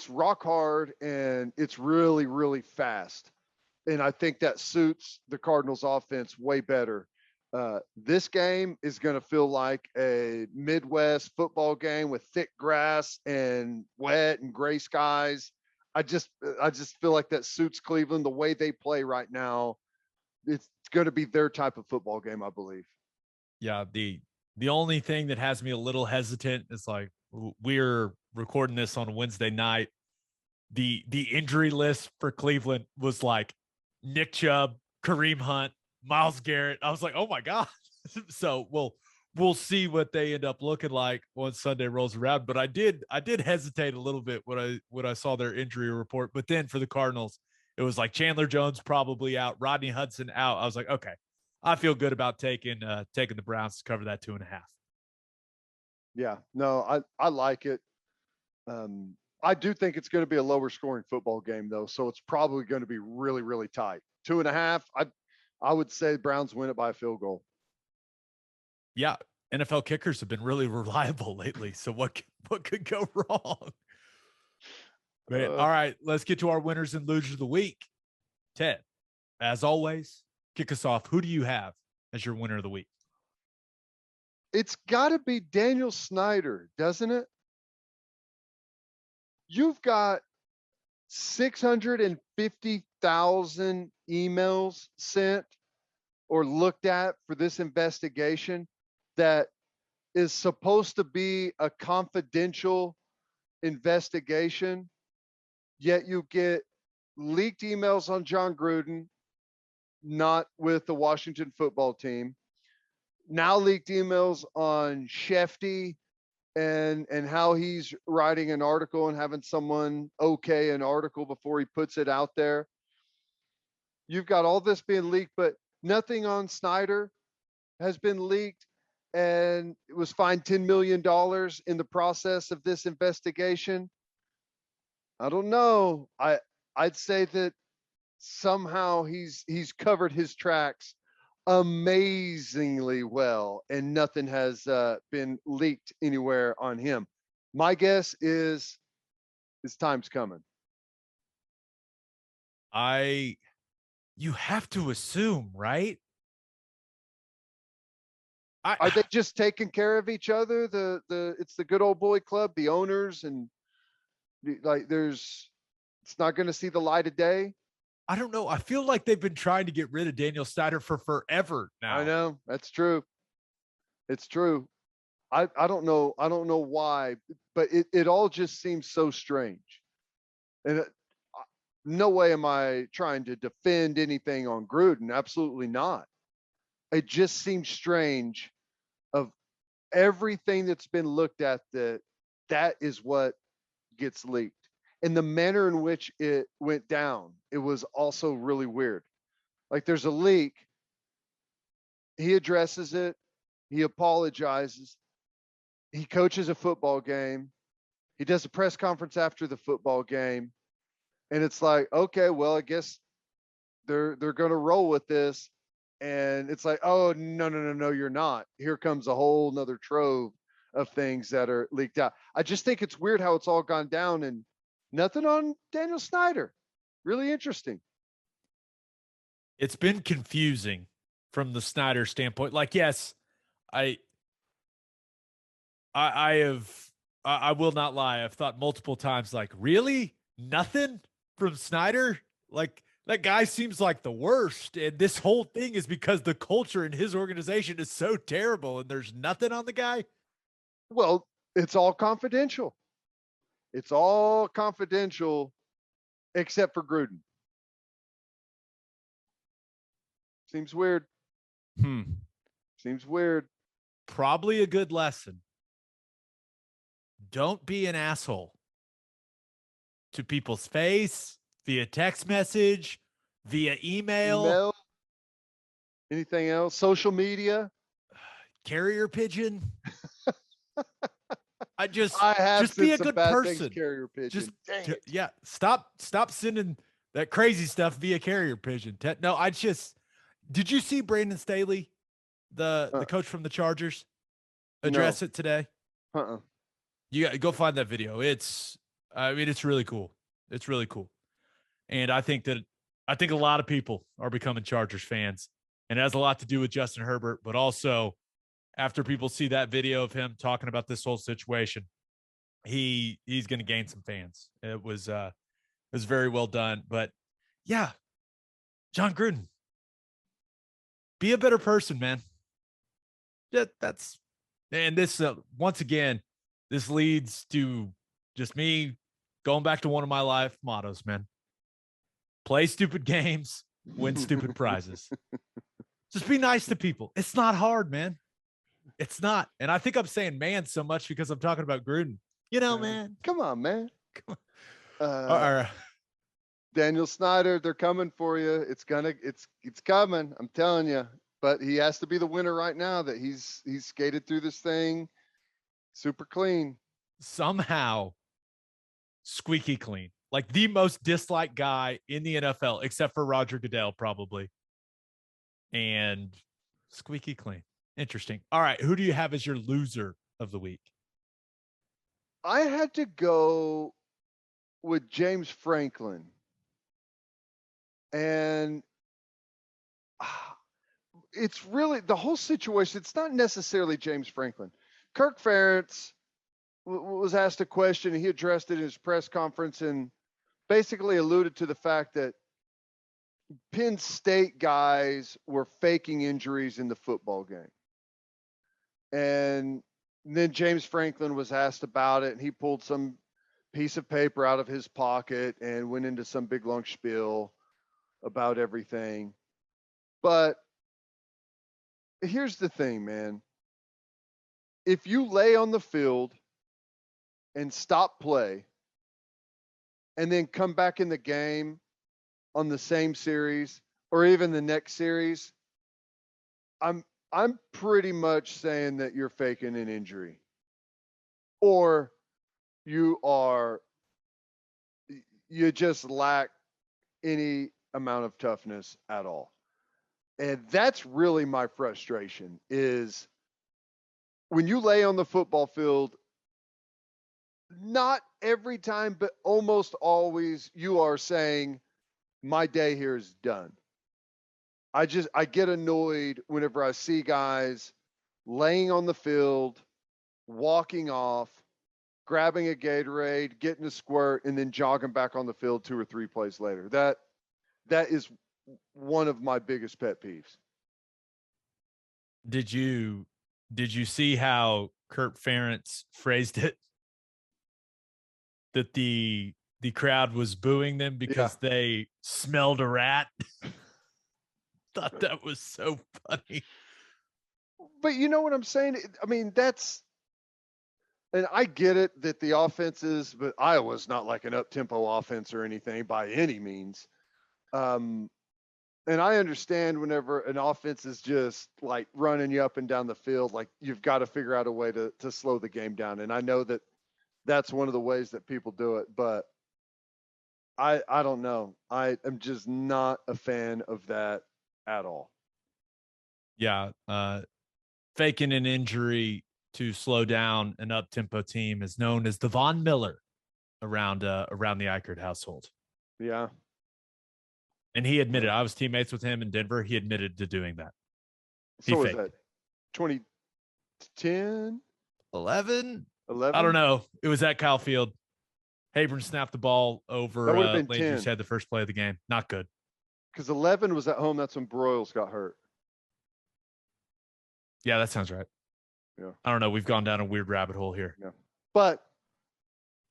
rock hard and it's really, really fast. And I think that suits the Cardinals offense way better. This game is going to feel like a Midwest football game with thick grass and wet and gray skies. I just feel like that suits Cleveland the way they play right now. It's going to be their type of football game, I believe. Yeah. The only thing that has me a little hesitant is like we're recording this on a Wednesday night. The injury list for Cleveland was like Nick Chubb, Kareem Hunt, Myles Garrett. I was like, oh my God. So we'll see what they end up looking like once Sunday rolls around. But I did hesitate a little bit when I saw their injury report. But then for the Cardinals, it was like Chandler Jones probably out, Rodney Hudson out. I was like, okay, I feel good about taking the Browns to cover that 2.5. Yeah, no, I like it. I do think it's going to be a lower scoring football game though, so it's probably going to be really, really tight. 2.5. I would say Browns win it by a field goal. Yeah, NFL kickers have been really reliable lately. So what could go wrong? Great. All right, let's get to our winners and losers of the week. Ted, as always, kick us off. Who do you have as your winner of the week? It's got to be Daniel Snyder, doesn't it? You've got 650,000 emails sent or looked at for this investigation that is supposed to be a confidential investigation, yet you get leaked emails on John Gruden, not with the Washington football team, now leaked emails on Shefty and how he's writing an article and having someone okay an article before he puts it out there. You've got all this being leaked, but nothing on Snyder has been leaked, and it was fined $10 million in the process of this investigation. I don't know. I'd say that somehow he's covered his tracks amazingly well, and nothing has been leaked anywhere on him. My guess is his time's coming. You have to assume, right? Are they just taking care of each other? It's the good old boy club, the owners, and Like it's not going to see the light of day. I don't know. I feel like they've been trying to get rid of Daniel Snyder for forever now. I know that's true. It's true. I don't know. I don't know why, but it all just seems so strange. And no way am I trying to defend anything on Gruden. Absolutely not. It just seems strange of everything that's been looked at that is what gets leaked. And the manner in which it went down, it was also really weird. Like there's a leak. He addresses it. He apologizes. He coaches a football game. He does a press conference after the football game. And it's like, okay, well, I guess they're going to roll with this. And it's like, oh, no, you're not. Here comes a whole nother trove of things that are leaked out. I just think it's weird how it's all gone down and nothing on Daniel Snyder. Really interesting. It's been confusing from the Snyder standpoint. Like, yes, I will not lie. I've thought multiple times, like, really? Nothing from Snyder? Like, that guy seems like the worst. And this whole thing is because the culture in his organization is so terrible and there's nothing on the guy. Well, it's all confidential. It's all confidential except for Gruden. Seems weird. Seems weird. Probably a good lesson. Don't be an asshole to people's face, via text message, via email. Anything else? Social media? Carrier pigeon. I have just be a good person. Things, carrier pigeon. Yeah. Stop sending that crazy stuff via carrier pigeon. No, did you see Brandon Staley, the coach from the Chargers, address it today? You got go find that video. It's really cool. It's really cool. And I think a lot of people are becoming Chargers fans, and it has a lot to do with Justin Herbert, but also after people see that video of him talking about this whole situation, he's going to gain some fans. It was very well done. But yeah, John Gruden, be a better person, man. And this once again, this leads to just me going back to one of my life mottos, man. Play stupid games, win stupid prizes. Just be nice to people. It's not hard, man. It's not. And I think I'm saying man so much because I'm talking about Gruden. Man. Come on, man. Come on. All right. Daniel Snyder, they're coming for you. It's coming. I'm telling you. But he has to be the winner right now that he's skated through this thing super clean. Somehow squeaky clean. Like the most disliked guy in the NFL, except for Roger Goodell, probably. And squeaky clean. Interesting. All right. Who do you have as your loser of the week? I had to go with James Franklin. And it's really the whole situation. It's not necessarily James Franklin. Kirk Ferentz was asked a question, and he addressed it in his press conference and basically alluded to the fact that Penn State guys were faking injuries in the football game. And then James Franklin was asked about it, and he pulled some piece of paper out of his pocket and went into some big long spiel about everything. But here's the thing, man. If you lay on the field and stop play and then come back in the game on the same series or even the next series, I'm pretty much saying that you're faking an injury, or you just lack any amount of toughness at all. And that's really my frustration is when you lay on the football field, not every time, but almost always you are saying, my day here is done. I get annoyed whenever I see guys laying on the field, walking off, grabbing a Gatorade, getting a squirt, and then jogging back on the field 2 or 3 plays later. That is one of my biggest pet peeves. Did you see how Kurt Ferentz phrased it? That the crowd was booing them because they smelled a rat. Thought that was so funny. But you know what I'm saying? I mean, and I get it that the offenses, but Iowa's not like an up-tempo offense or anything by any means. And I understand whenever an offense is just like running you up and down the field, like you've got to figure out a way to slow the game down. And I know that that's one of the ways that people do it, but I don't know. I am just not a fan of that at all. Yeah. Faking an injury to slow down an up-tempo team is known as the Von Miller around the Ikard household. Yeah. And he admitted, I was teammates with him in Denver. He admitted to doing that. So was that 2010? 11? 11? I don't know. It was at Kyle Field. Habron snapped the ball over Landry's head the first play of the game. Not good. Because 11 was at home. That's when Broyles got hurt. Yeah, that sounds right. Yeah. I don't know. We've gone down a weird rabbit hole here. Yeah. But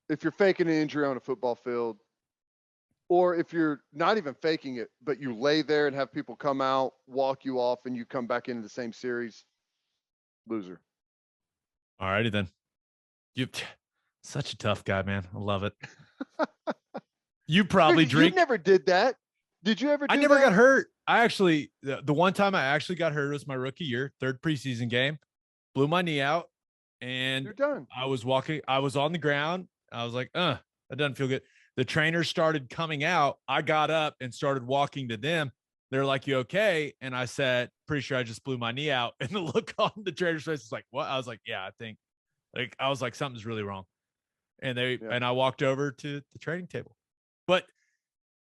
if you're faking an injury on a football field, or if you're not even faking it, but you lay there and have people come out, walk you off, and you come back into the same series, loser. All righty then. You're such a tough guy, man. I love it. You probably drink. You never did that. Did you ever do I never that? got hurt. I actually, the one time I actually got hurt was my rookie year, third preseason game. Blew my knee out, and You're done. I was on the ground. I was like, that doesn't feel good. The trainers started coming out. I got up and started walking to them. They're like, you okay? And I said, pretty sure I just blew my knee out. And the look on the trainer's face is like, what? I was like, yeah, I think, like, I was like, something's really wrong. And and I walked over to the training table. But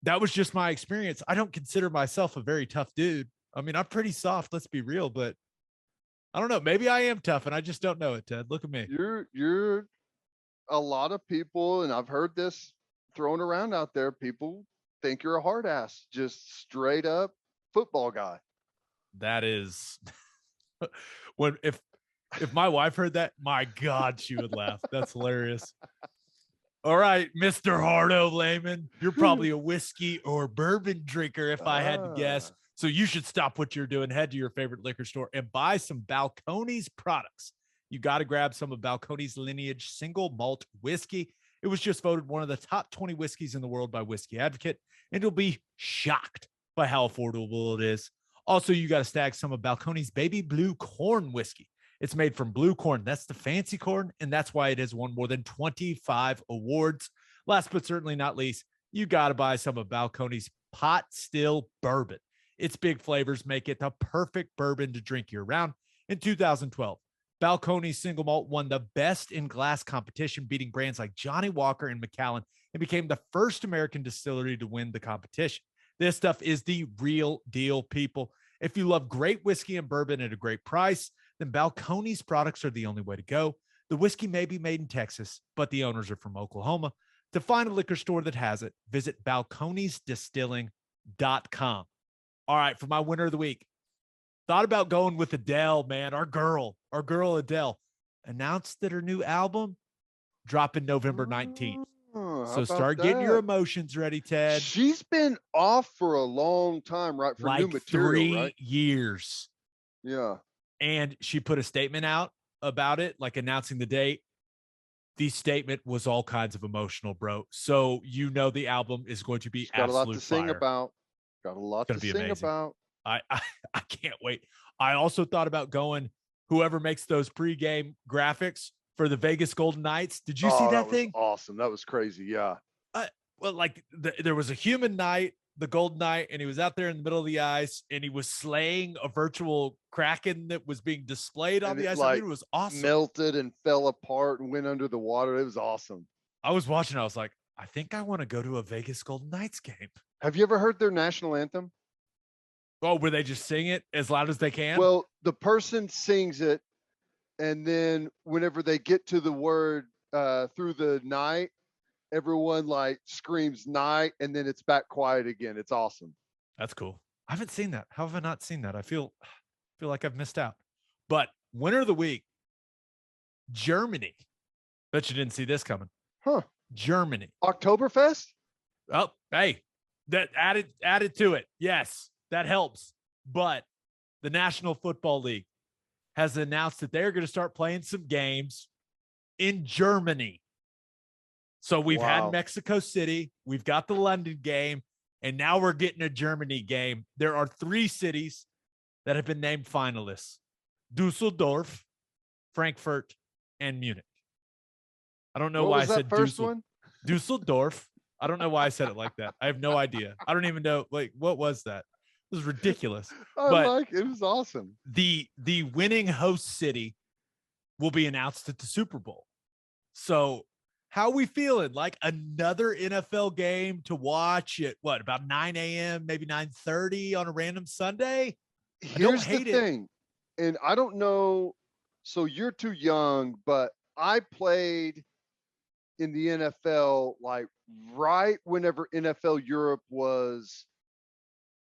that was just my experience. I don't consider myself a very tough dude. I mean, I'm pretty soft, let's be real, but I don't know. Maybe I am tough and I just don't know it, Ted. Look at me. You're a lot of people, and I've heard this thrown around out there. People think you're a hard ass, just straight up football guy. That is when, if my wife heard that, my God, she would laugh. That's hilarious. All right, Mr. Hardo Lehman, you're probably a whiskey or bourbon drinker if I had to guess. So you should stop what you're doing. Head to your favorite liquor store and buy some Balcones products. You got to grab some of Balcones Lineage single malt whiskey. It was just voted one of the top 20 whiskeys in the world by Whiskey Advocate, and you'll be shocked by how affordable it is. Also, you got to snag some of Balcones Baby Blue Corn whiskey. It's made from blue corn. That's the fancy corn, and that's why it has won more than 25 awards. Last but certainly not least, you got to buy some of Balcones Pot Still Bourbon. Its big flavors make it the perfect bourbon to drink year-round. In 2012, Balcones Single Malt won the Best in Glass competition, beating brands like Johnnie Walker and Macallan, and became the first American distillery to win the competition. This stuff is the real deal, people. If you love great whiskey and bourbon at a great price, then Balcones products are the only way to go. The whiskey may be made in Texas, but the owners are from Oklahoma. To find a liquor store that has it, visit balconesdistilling.com. All right, for my winner of the week, thought about going with Adele, man. Our girl Adele announced that her new album dropping November 19th. So start getting your emotions ready, Ted. She's been off for a long time, right? For like new material, 3 years. Yeah. And she put a statement out about it, like announcing the date. The statement was all kinds of emotional, bro. So you know the album is going to be absolute fire. Got a lot to sing about. Got a lot to sing about. I can't wait. I also thought about going, whoever makes those pregame graphics for the Vegas Golden Knights. Did you see that thing? Awesome. That was crazy. Yeah. Well, like there was a human knight, the Golden Knight, and he was out there in the middle of the ice, and he was slaying a virtual Kraken that was being displayed on the ice. Like, I mean, it was awesome. Melted and fell apart and went under the water. It was awesome. I was watching. I was like, I think I want to go to a Vegas Golden Knights game. Have you ever heard their national anthem? Oh, where they just sing it as loud as they can? Well, the person sings it, and then whenever they get to the word through the night, everyone like screams night, and then it's back quiet again. It's awesome. That's cool. I haven't seen that. How have I not seen that? I feel like I've missed out. But winner of the week, Germany. Bet you didn't see this coming. Huh. Germany. Oktoberfest? Oh, hey, that added to it. Yes, that helps. But the National Football League has announced that they're going to start playing some games in Germany. So we've had Mexico City, we've got the London game, and now we're getting a Germany game. There are 3 cities that have been named finalists: Dusseldorf, Frankfurt, and Munich. I don't know why I said first one. Dusseldorf. I don't know why I said it like that. I have no idea. I don't even know. Like, what was that? It was ridiculous. It was awesome. The winning host city will be announced at the Super Bowl. So how we feeling? Like another NFL game to watch at about 9 a.m., maybe 9:30 on a random Sunday? Here's the thing, and I don't know. So you're too young, but I played in the NFL like right whenever NFL Europe was.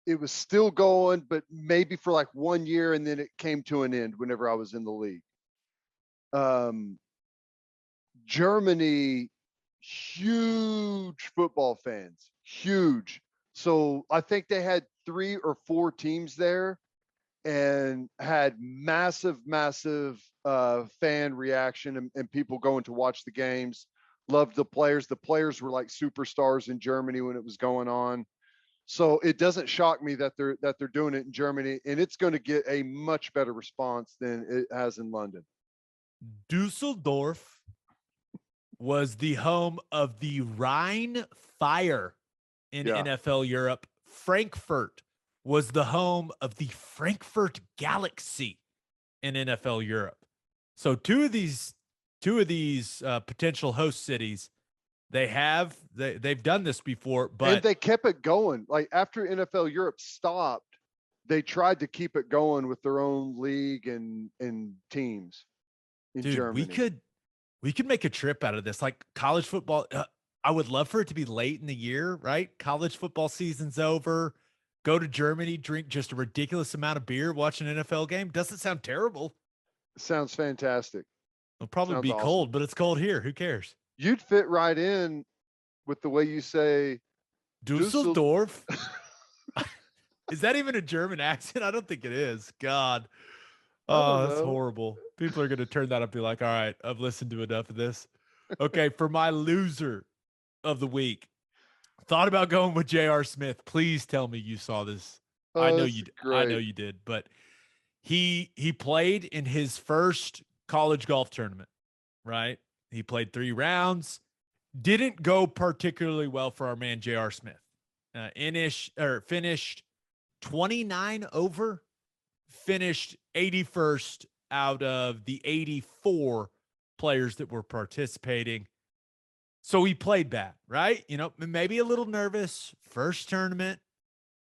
It was still going, but maybe for like 1 year, and then it came to an end whenever I was in the league. Germany, huge football fans, huge. So I think they had 3 or 4 teams there and had massive fan reaction and people going to watch the games. Loved the players. The players were like superstars in Germany when it was going on. So it doesn't shock me that they're doing it in Germany, and it's going to get a much better response than it has in London. Dusseldorf was the home of the Rhine Fire in NFL Europe. Frankfurt was the home of the Frankfurt Galaxy in NFL Europe. So two of these potential host cities, they've done this before, but and they kept it going. Like after NFL Europe stopped, they tried to keep it going with their own league and teams in Germany. We could make a trip out of this, like college football. I would love for it to be late in the year, right? College football season's over. Go to Germany, drink just a ridiculous amount of beer, watch an NFL game. Doesn't sound terrible. Sounds fantastic. It'll probably be cold, but it's cold here. Who cares? You'd fit right in with the way you say Dusseldorf. Is that even a German accent? I don't think it is. God. Oh, that's horrible. People are going to turn that up and be like, all right, I've listened to enough of this. Okay, for my loser of the week, thought about going with J.R. Smith. Please tell me you saw this. I know you did, but he played in his first college golf tournament, right? He played 3 rounds. Didn't go particularly well for our man J.R. Smith. Finished 29 over. Finished 81st out of the 84 players that were participating. So he played bad, right? You know, maybe a little nervous. First tournament.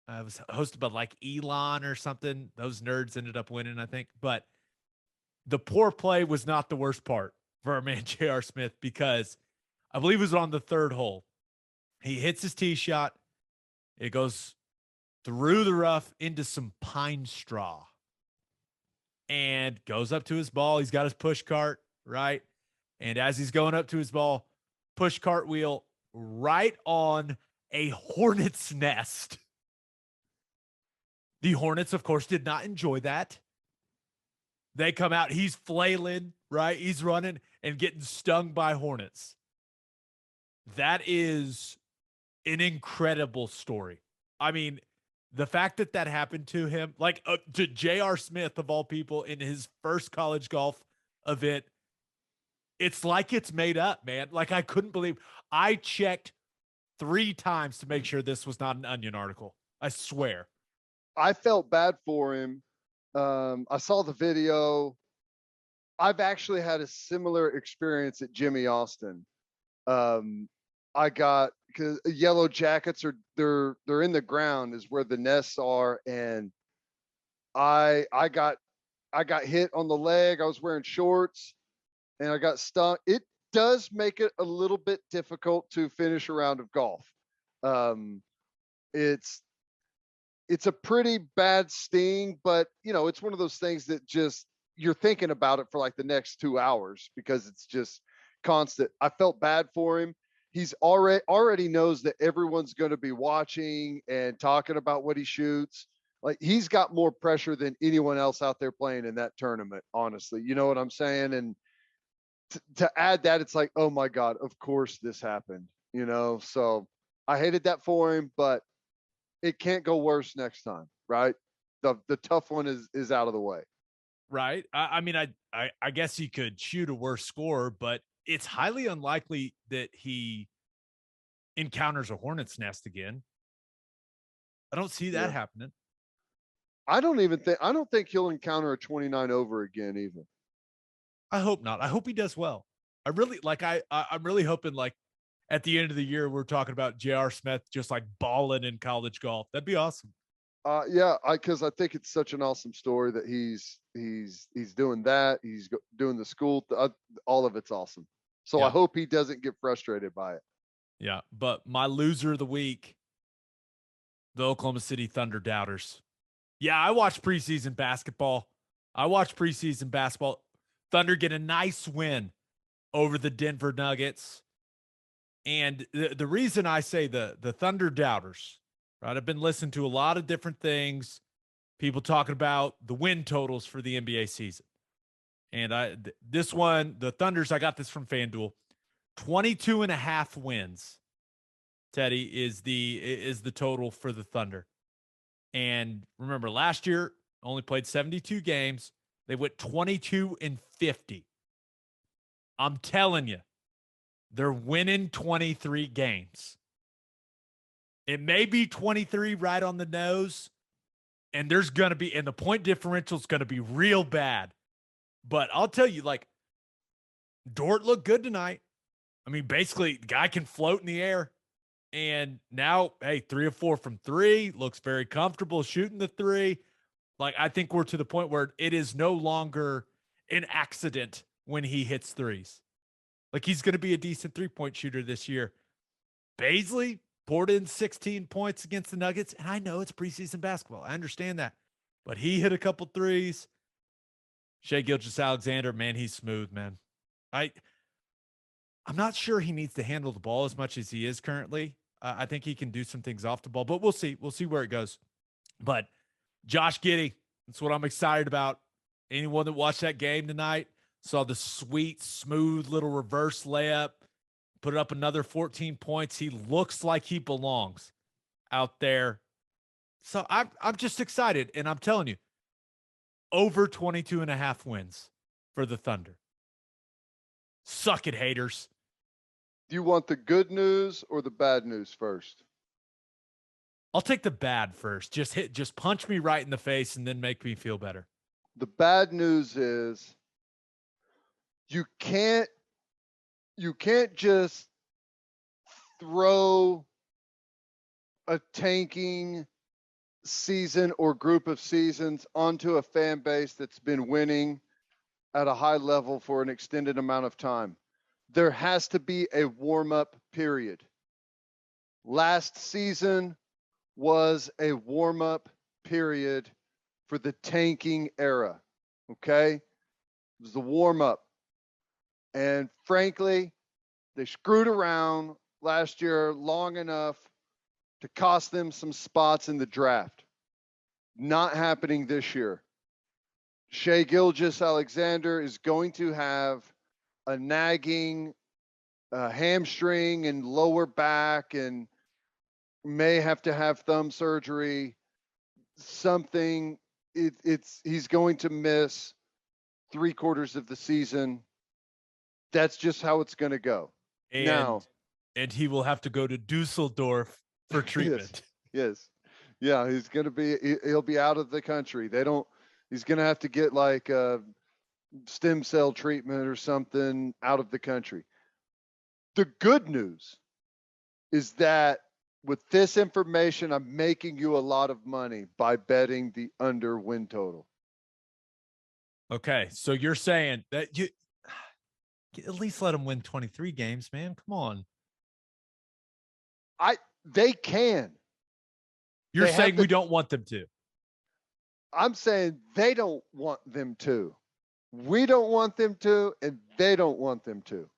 It was hosted by like Elon or something. Those nerds ended up winning, I think. But the poor play was not the worst part for our man J.R. Smith, because I believe it was on the 3rd hole. He hits his tee shot. It goes through the rough into some pine straw and goes up to his ball. He's got his push cart, right? And as he's going up to his ball, push cartwheel right on a hornet's nest. The Hornets, of course, did not enjoy that. They come out, he's flailing, right? He's running and getting stung by hornets. That is an incredible story. I mean, the fact that happened to him, like to J.R. Smith of all people in his first college golf event, it's like it's made up, man. Like I couldn't believe. I checked 3 times to make sure this was not an Onion article. I swear. I felt bad for him. I saw the video. I've actually had a similar experience at Jimmy Austin. I got, because Yellow Jackets they're in the ground is where the nests are, and I got hit on the leg. I was wearing shorts and I got stung. It does make it a little bit difficult to finish a round of golf. It's a pretty bad sting, but it's one of those things that just you're thinking about it for like the next 2 hours because it's just constant. I felt bad for him. He's already knows that everyone's going to be watching and talking about what he shoots. Like, he's got more pressure than anyone else out there playing in that tournament, honestly. You know what I'm saying? And to add that, it's like, oh my God, of course this happened, So I hated that for him, but it can't go worse next time, right? The tough one is out of the way. Right. I mean, I guess he could shoot a worse score, but it's highly unlikely that he encounters a hornet's nest again. I don't see that happening. I don't think he'll encounter a 29 over again even. I hope not. I hope he does well. I really I'm really hoping like at the end of the year, we're talking about J.R. Smith just like balling in college golf. That'd be awesome. Because I think it's such an awesome story that he's doing that. He's doing the school. All of it's awesome. So I hope he doesn't get frustrated by it. Yeah. But my loser of the week, the Oklahoma City Thunder doubters. Yeah, I watched preseason basketball. Thunder get a nice win over the Denver Nuggets. And the reason I say the Thunder doubters, right? I've been listening to a lot of different things, people talking about the win totals for the NBA season. And this one, the Thunders, I got this from FanDuel, 22.5 wins, Teddy, is the total for the Thunder. And remember, last year only played 72 games. They went 22-50. I'm telling you, they're winning 23 games. It may be 23 right on the nose, and the point differential is going to be real bad. But I'll tell you, like, Dort looked good tonight. I mean, basically, the guy can float in the air. And now, hey, 3 of 4 from 3, looks very comfortable shooting the 3. Like, I think we're to the point where it is no longer an accident when he hits threes. Like, he's going to be a decent 3-point shooter this year. Baisley poured in 16 points against the Nuggets, and I know it's preseason basketball. I understand that. But he hit a couple threes. Shai Gilgeous-Alexander, man, he's smooth, man. I'm not sure he needs to handle the ball as much as he is currently. I think he can do some things off the ball, but we'll see. We'll see where it goes. But Josh Giddey, that's what I'm excited about. Anyone that watched that game tonight saw the sweet, smooth little reverse layup, put up another 14 points. He looks like he belongs out there. So I'm just excited, and I'm telling you, over 22.5 wins for the Thunder. Suck it, haters. Do you want the good news or the bad news first? I'll take the bad first. Just punch me right in the face and then make me feel better. The bad news is you can't just throw a tanking season or group of seasons onto a fan base that's been winning at a high level for an extended amount of time. There has to be a warm-up period. Last season was a warm-up period for the tanking era, okay? It was the warm-up. And frankly, they screwed around last year long enough to cost them some spots in the draft. Not happening this year. Shai Gilgeous-Alexander is going to have a nagging hamstring and lower back and may have to have thumb surgery. Something. He's going to miss 3/4 of the season. That's just how it's going to go. And he will have to go to Dusseldorf for treatment. Yes. Yeah, he'll be out of the country. He's going to have to get like a stem cell treatment or something out of the country. The good news is that with this information, I'm making you a lot of money by betting the under win total. Okay, so you're saying that At least let them win 23 games, man. Come on. They can. You're saying we don't want them to. I'm saying they don't want them to. We don't want them to, and they don't want them to.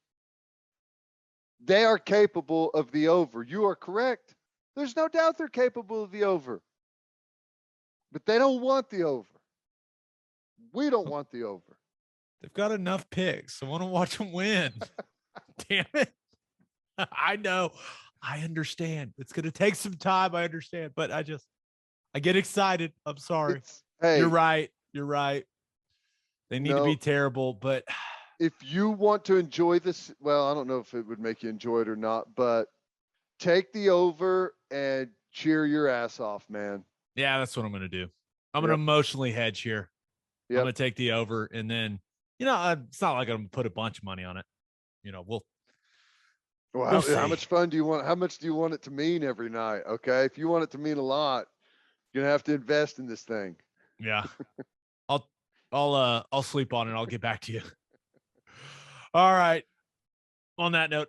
They are capable of the over. You are correct. There's no doubt they're capable of the over. But they don't want the over. We don't want the over. They've got enough picks. I want to watch them win. Damn it. I know. I understand. It's going to take some time. I understand. But I get excited. I'm sorry. Hey, You're right. You're right. They need to be terrible. But if you want to enjoy this, well, I don't know if it would make you enjoy it or not, but take the over and cheer your ass off, man. Yeah, that's what I'm going to do. I'm going to emotionally hedge here. Yep. I'm going to take the over. And then, it's not like I'm going to put a bunch of money on it. Well, how much fun do you want? How much do you want it to mean every night? Okay. If you want it to mean a lot, you're going to have to invest in this thing. Yeah. I'll sleep on it. I'll get back to you. All right. On that note,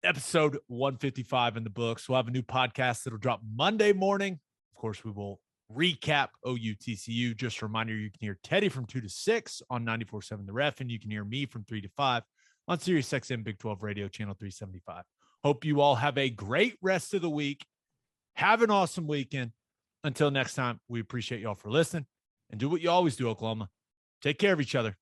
episode 155 in the books. We'll have a new podcast that'll drop Monday morning. Of course, we will recap OU-TCU. Just a reminder, you can hear Teddy from 2 to 6 on 94.7 The Ref, and you can hear me from 3 to 5 on SiriusXM Big 12 Radio, channel 375. Hope you all have a great rest of the week. Have an awesome weekend. Until next time, we appreciate y'all for listening. And do what you always do, Oklahoma. Take care of each other.